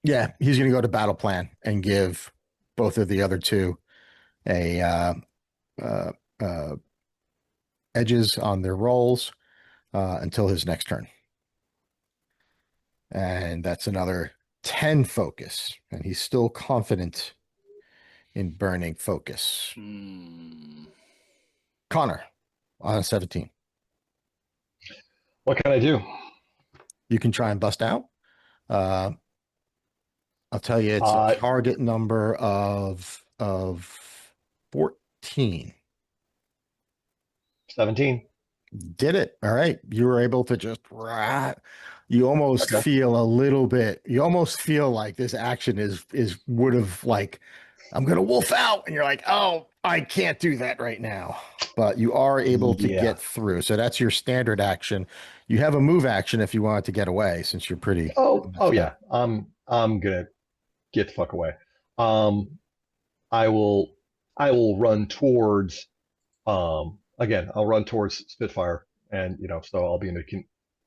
Yeah, he's going to go to battle plan and give both of the other two a edges on their rolls until his next turn. And that's another 10 focus. And he's still confident in burning focus. Connor on a 17. What can I do? You can try and bust out. I'll tell you, it's a target number of 14. 17. Did it. All right. You were able to just you almost feel a little bit, you almost feel like this action would have like, I'm gonna wolf out, and you're like, oh, I can't do that right now. But you are able to get through. So that's your standard action. You have a move action if you wanted to get away, since you're pretty Yeah. I'm gonna get the fuck away. I will run towards again, I'll run towards Spitfire, and so I'll be in a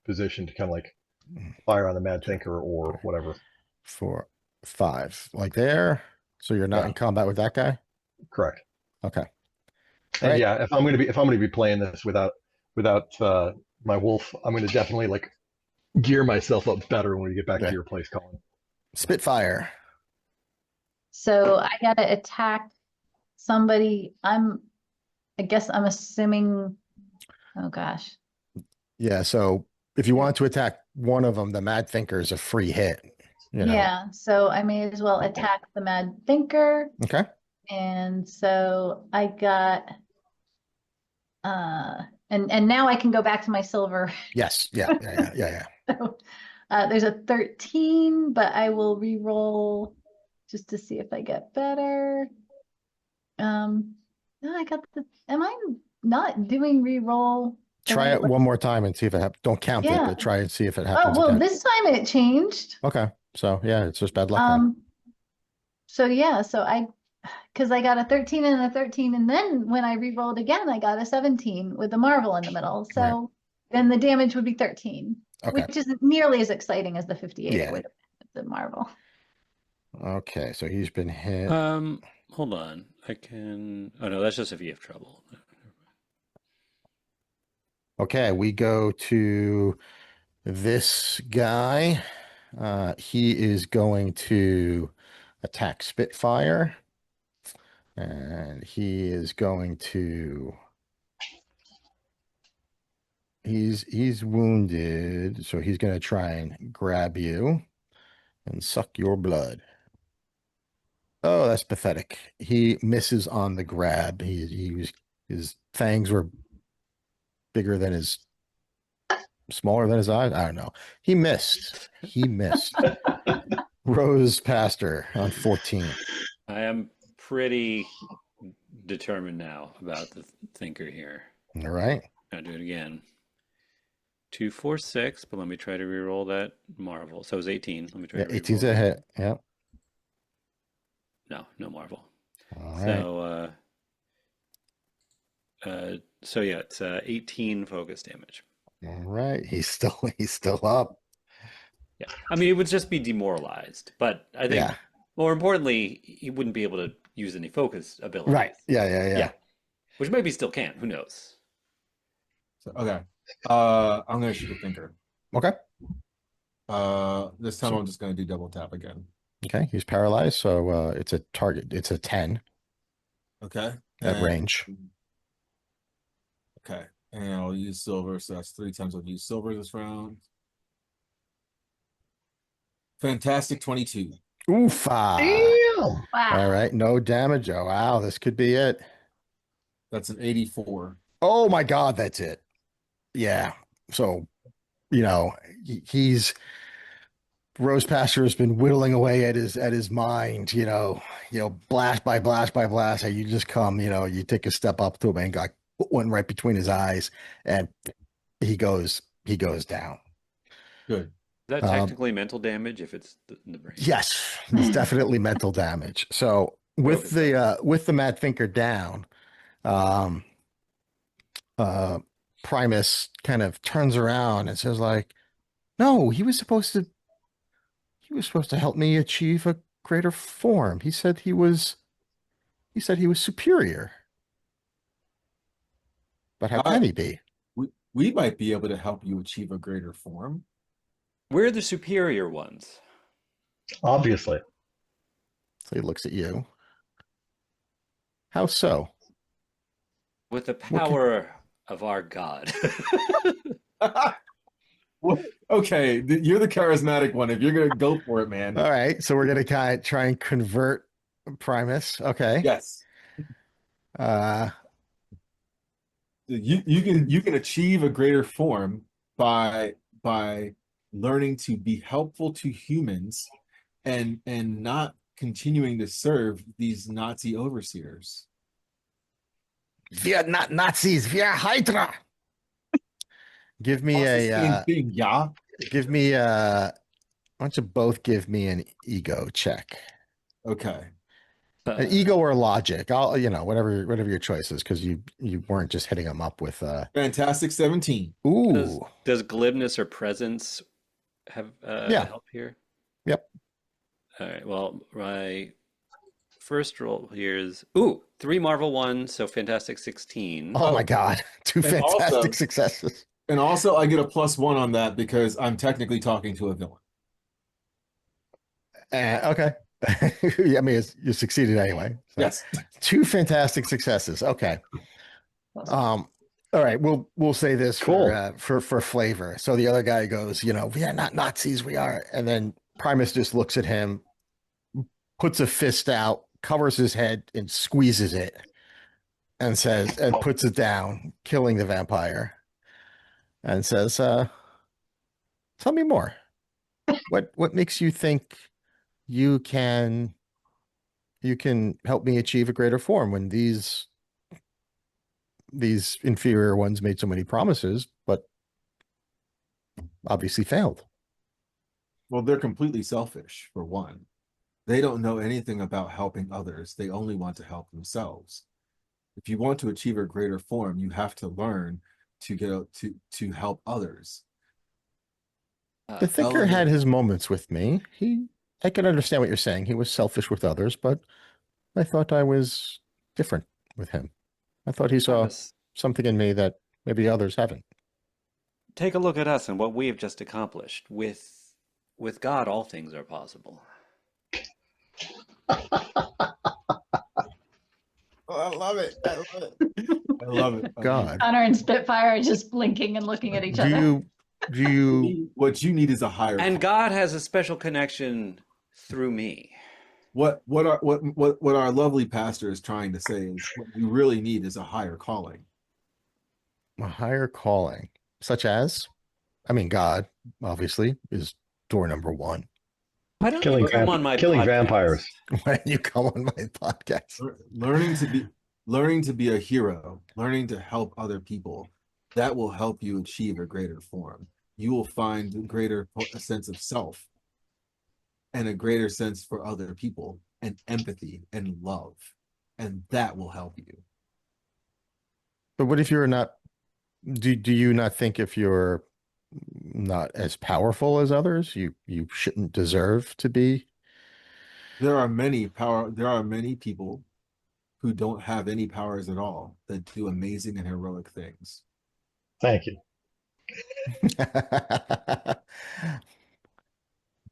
position to kind of like fire on the Mad Thinker or whatever. 4, 5, like there. So you're not in combat with that guy? Correct. Okay. And right. yeah, if I'm gonna be playing this without my wolf, I'm gonna definitely like gear myself up better when we get back to your place, Colin. Spitfire. So I gotta attack somebody. I guess I'm assuming. Oh gosh. Yeah. So if you want to attack one of them, the Mad Thinker is a free hit. Yeah. So I may as well attack the Mad Thinker. Okay. And so I got, and now I can go back to my silver. Yes. Yeah. So, there's a 13, but I will re-roll just to see if I get better. No, I got the. Am I not doing re-roll? the Try way it one more time and see if it happens. Don't count it, Yeah. but try and see if it Oh, happens well, again. this time it changed. Okay. So yeah, it's just bad luck. then. So yeah, because I got a 13 and a 13, and then when I re-rolled again, I got a 17 with the marvel in the middle. So then the damage would be 13, Okay. which isn't nearly as exciting as the 58 Yeah. it would have been with the marvel. Okay. So he's been hit. Hold on. I can. Oh no, that's just if you have trouble. Okay, we go to this guy. He is going to attack Spitfire, and he is going to. He's wounded, so he's going to try and grab you and suck your blood. Oh, that's pathetic. He misses on the grab. His fangs were bigger than smaller than his eyes. I don't know. He missed. Rose past her on 14. I am pretty determined now about the thinker here. All right. I'll do it again. 2, 4, 6, but let me try to reroll that marvel. So it was 18. Let me try Yeah, to 18's reroll a it. hit. Yeah. No marvel. All right. So yeah, it's 18 focus damage. All right. He's still up. Yeah, I mean it would just be demoralized, but I think Yeah. more importantly, he wouldn't be able to use any focus abilities. Right. Yeah. Which maybe still can. Who knows? So, okay. I'm gonna shoot a thinker. Okay. This time I'm just gonna do double tap again. Okay. He's paralyzed, so it's a target. It's a 10 Okay. at range. Okay. And I'll use silver, so that's 3 times I've used silver this round. Fantastic 22. Oofa. Damn. Wow. All right. No damage. Oh, wow. This could be it. That's an 84. Oh my God. That's it. Yeah. So, he's Rose Pastor has been whittling away at his mind, blast by blast by blast. How you just come, you take a step up to him and got put one right between his eyes, and he goes down. Good. Is that technically mental damage if it's in the brain? Yes, it's definitely mental damage. So with the Mad Thinker down, Primus kind of turns around and says, like, no, he was supposed to help me achieve a greater form. He said he was superior. But how can he be? We might be able to help you achieve a greater form. We're the superior ones. Obviously. So he looks at you. How so? With the power of our God. Okay, you're the charismatic one. If you're gonna go for it, man. All right, so we're gonna kind of try and convert Primus. Okay. Yes. You can achieve a greater form by learning to be helpful to humans and not continuing to serve these Nazi overseers. We are not Nazis. We are Hydra. Give me It's the same thing, yeah. Give me why don't you both give me an ego check? Okay. An ego or logic. I'll whatever your choice is, because you weren't just hitting them up with Fantastic 17. Ooh. Does glibness or presence have help here? Yep. All right. Well, my first roll here is 3 Marvel 1, so fantastic 16. Oh my God. 2 And fantastic also- successes. And also I get a +1 on that because I'm technically talking to a villain. Okay. I mean, you succeeded anyway. So. Yes. 2 fantastic successes. Okay. All right. We'll say this for flavor. So the other guy goes, we are not Nazis. We are. And then Primus just looks at him, puts a fist out, covers his head, and squeezes it, and says, and puts it down, killing the vampire, and says, "Tell me more. What makes you think you can you can help me achieve a greater form when these inferior ones made so many promises, but obviously failed. Well, they're completely selfish, for one. They don't know anything about helping others. They only want to help themselves. If you want to achieve a greater form, you have to learn to get to help others. The Thinker had his moments with me. I can understand what you're saying. He was selfish with others, but I thought I was different with him. I thought he saw something in me that maybe others haven't. Take a look at us and what we have just accomplished. With God, all things are possible. Oh, I love it. I love it. I love it. God. Connor and Spitfire are just blinking and looking at each other. Do you What you need is a higher And calling. God has a special connection through me. What our lovely pastor is trying to say is what we really need is a higher calling. a higher calling, such as, I mean, God, obviously, is door number one. Why don't Killing you come on my killing podcast? vampires. Why don't you come on my podcast? Learning to be a hero, learning to help other people, that will help you achieve a greater form. You will find a sense of self and a greater sense for other people and empathy and love, and that will help you. But what if you're not, do you not think if you're not as powerful as others, you shouldn't deserve to be? There are many people who don't have any powers at all that do amazing and heroic things. Thank you.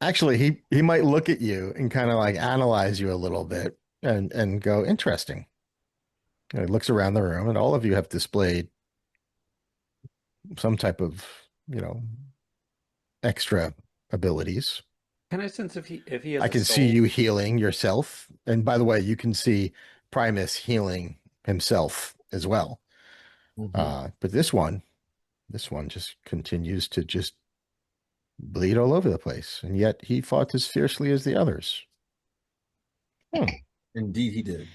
Actually, he might look at you and kind of like analyze you a little bit and go, interesting. And he looks around the room and all of you have displayed some type of, extra abilities. Can I sense if he has I a can soul? see you healing yourself. And by the way, you can see Primus healing himself as well. But this one just continues to just bleed all over the place. And yet he fought as fiercely as the others. Indeed, he did.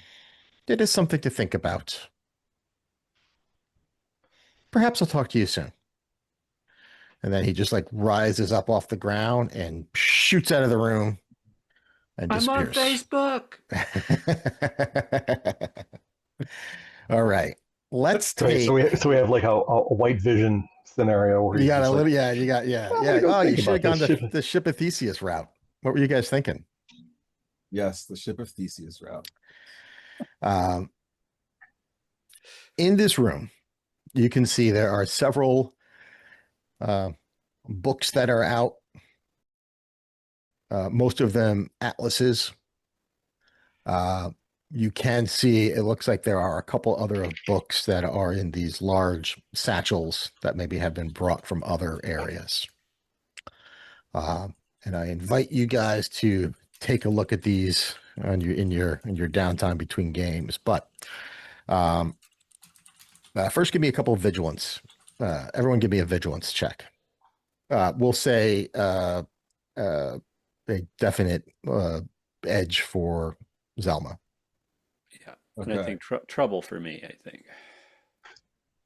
It is something to think about. Perhaps I'll talk to you soon. And then he just like rises up off the ground and shoots out of the room and I'm on disappears. Facebook. All right. Let's Right, take. so we have like a white vision scenario where You he's got a just little, like, yeah. go Oh, you think should have about gone this the Ship of Theseus route. What were you guys thinking? Yes, the Ship of Theseus route. In this room, you can see there are several books that are out. Most of them atlases. You can see, it looks like there are a couple other of books that are in these large satchels that maybe have been brought from other areas. And I invite you guys to take a look at these in your downtime between games. But first, give me a couple of vigilance. Everyone, give me a vigilance check. We'll say a definite edge for Zelma. Yeah, and I think trouble for me. I think.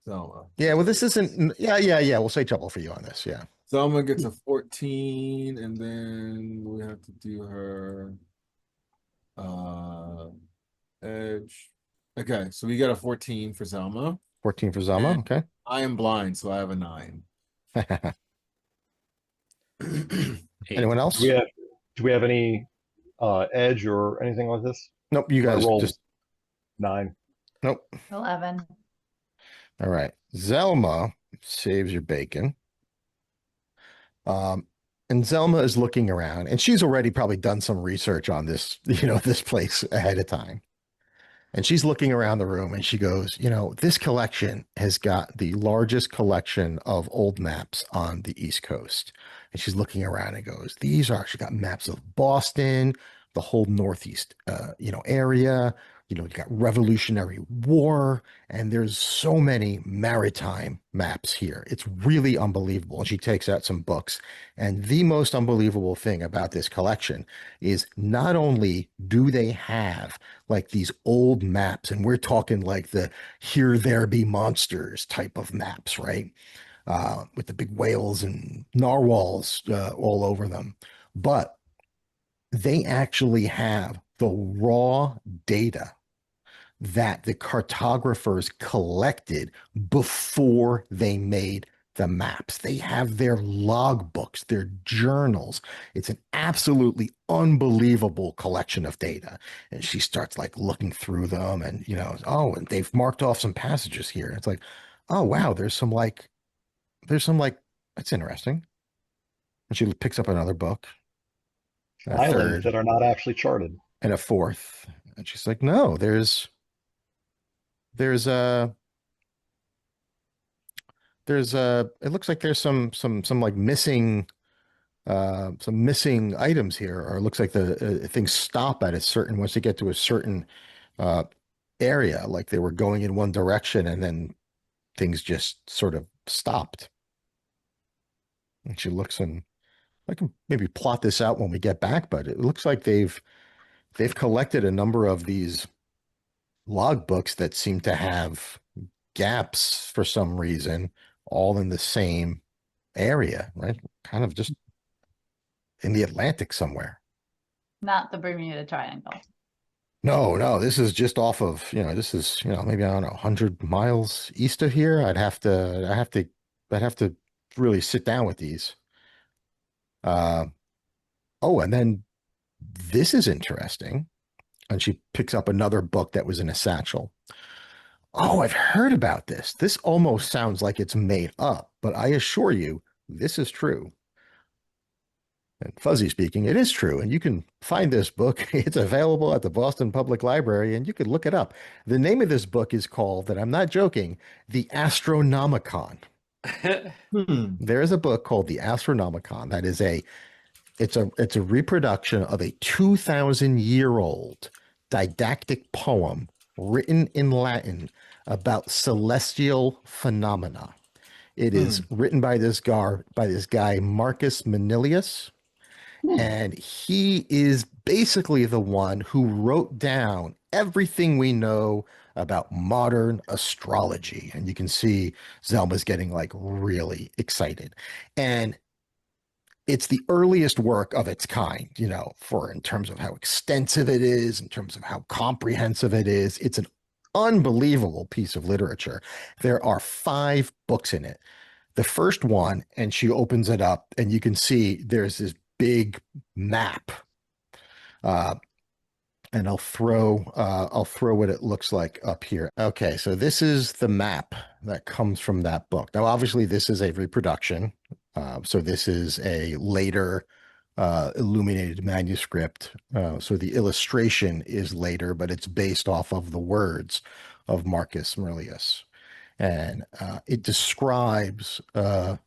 Zelma. Yeah, well, this isn't. Yeah. We'll say trouble for you on this. Yeah. Zelma gets a 14, and then we have to do her edge. Okay, so we got a 14 for Zelma. 14 for Zelma. Okay. I am blind, so I have a 9. Anyone else? do we have any edge or anything like this? Nope. You guys rolled just 9. Nope. 11. All right. Zelma saves your bacon. And Zelma is looking around, and she's already probably done some research on this, this place ahead of time. And she's looking around the room and she goes, this collection has got the largest collection of old maps on the East Coast. And she's looking around and goes, she got maps of Boston, the whole Northeast, area. you know, you got Revolutionary War, and there's so many maritime maps here. It's really unbelievable. And she takes out some books. And the most unbelievable thing about this collection is not only do they have like these old maps, and we're talking like the Here There Be Monsters type of maps, right? With the big whales and narwhals all over them. But they actually have the raw data that the cartographers collected before they made the maps. They have their logbooks, their journals. It's an absolutely unbelievable collection of data. And she starts like looking through them and, you know, oh, and they've marked off some passages here. It's like, oh, wow, there's some like, that's interesting. And she picks up another book, a Islands that third, are not actually charted. and a fourth. And she's like, no, there's a it looks like there's some like missing some missing items here, or it looks like the things stop at a certain once they get to a certain uh area, like they were going in one direction and then things just sort of stopped. And she looks, and I can maybe plot this out when we get back, but it looks like they've collected a number of these logbooks that seem to have gaps for some reason, all in the same area, right? Kind of just in the Atlantic somewhere. Not the Bermuda Triangle. No, no, this is just off of, you know, this is, you know, maybe, I don't know, 100 miles east of here. I'd have to really sit down with these. Uh, oh, and then this is interesting. And she picks up another book that was in a satchel. Oh, I've heard about this. This almost sounds like it's made up, but I assure you, this is true. And Fuzzy speaking, it is true. And you can find this book. It's available at the Boston Public Library, and you could look it up. The name of this book is called, and I'm not joking, The Astronomicon. There is a book called The Astronomicon that is it's a reproduction of a 2,000-year-old didactic poem written in Latin about celestial phenomena. It is written by this guy Marcus Manilius, and he is basically the one who wrote down everything we know about modern astrology. And you can see Zelma's getting like really excited. And it's the earliest work of its kind, you know, for in terms of how extensive it is, in terms of how comprehensive it is. It's an unbelievable piece of literature. There are 5 books in it. The first one, and she opens it up, and you can see there's this big map. And I'll throw what it looks like up here. Okay, so this is the map that comes from that book. Now, obviously, this is a reproduction. So this is a later illuminated manuscript. So the illustration is later, but it's based off of the words of Marcus Aurelius, and it describes a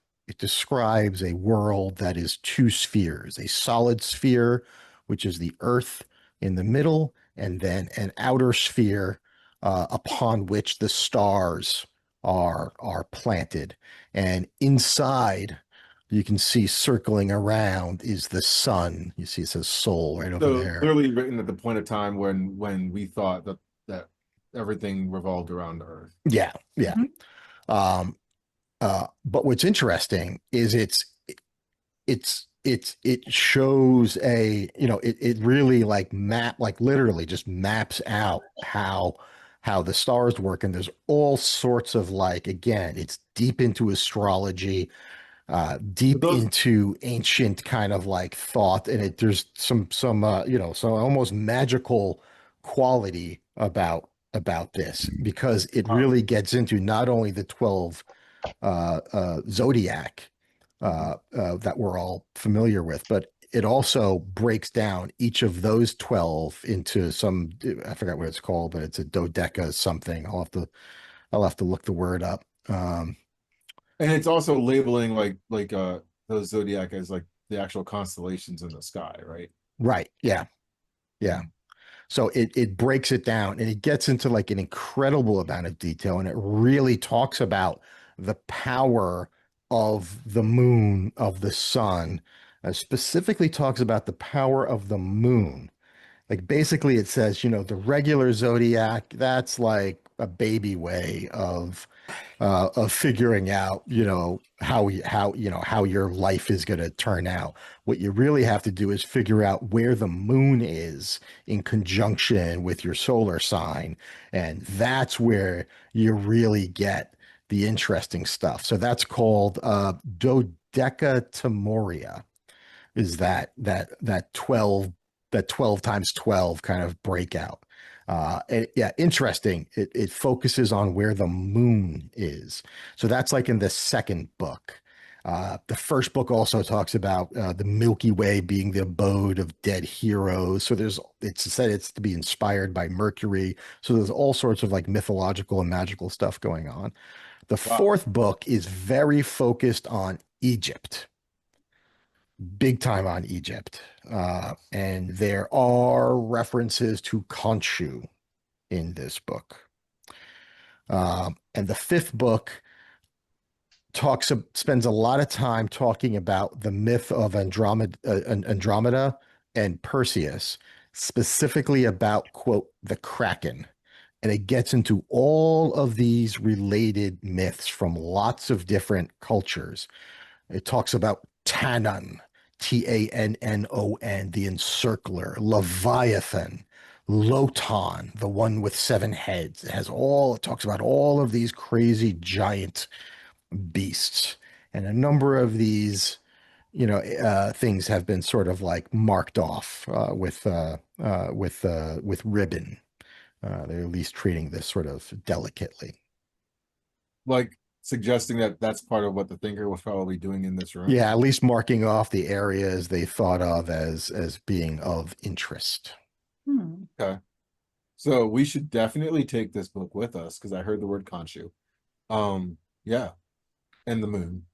world that is 2 spheres: a solid sphere, which is the Earth in the middle, and then an outer sphere upon which the stars are planted, and inside you can see circling around is the sun. You see it says soul right over there. Clearly written at the point of time when we thought that everything revolved around Earth. Yeah, yeah. But what's interesting is it shows a, you know, it really like literally just maps out how the stars work, and there's all sorts of like, again, it's deep into astrology, deep into ancient kind of like thought, and there's some you know, some almost magical quality about this, because it really gets into not only the 12 zodiac that we're all familiar with, but it also breaks down each of those 12 into some, I forgot what it's called, but it's a dodeca something. I'll have to look the word up. And it's also labeling like those zodiac as like the actual constellations in the sky, right? Right. Yeah. Yeah. So it breaks it down and it gets into like an incredible amount of detail, and it really talks about the power of the moon, of the sun. Specifically talks about the power of the moon. Like basically it says, the regular zodiac, that's like a baby way of figuring out, how your life is going to turn out. What you really have to do is figure out where the moon is in conjunction with your solar sign, and that's where you really get the interesting stuff. So that's called dodecatemoria, is that 12 times 12 kind of breakout. Yeah, interesting. It focuses on where the moon is. So that's like in the second book. The first book also talks about the Milky Way being the abode of dead heroes. So it's said it's to be inspired by Mercury. So there's all sorts of like mythological and magical stuff going on. The fourth book is very focused on Egypt, big time on Egypt. And there are references to Khonshu in this book. And the fifth book spends a lot of time talking about the myth of Andromeda and Perseus, specifically about, quote, the Kraken. And it gets into all of these related myths from lots of different cultures. It talks about Tannon, Tannon, the encircler, Leviathan, Lotan, the one with 7 heads. It talks about all of these crazy giant beasts. And a number of these, things have been sort of like marked off with ribbon. They're at least treating this sort of delicately. Like suggesting that that's part of what the thinker was probably doing in this room. Yeah, at least marking off the areas they thought of as being of interest. Okay. So we should definitely take this book with us because I heard the word Khonshu. Yeah. And the moon.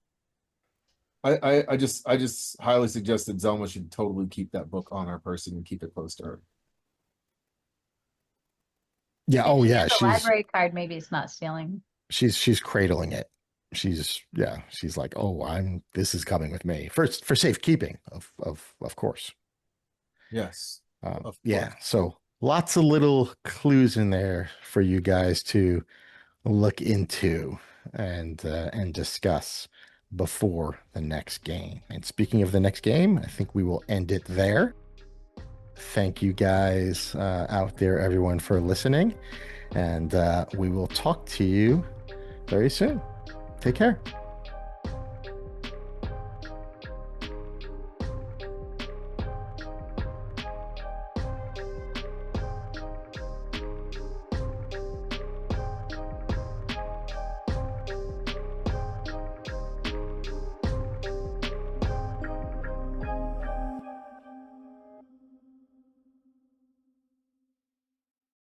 I just highly suggest that Zelma should totally keep that book on her person and keep it close to her. Yeah. Oh, yeah. The library card, maybe it's not stealing. She's cradling it. She's like, oh, this is coming with me for safekeeping, of course. Yes. Yeah. So lots of little clues in there for you guys to look into and discuss before the next game. And speaking of the next game, I think we will end it there. Thank you guys out there, everyone, for listening. And we will talk to you very soon. Take care.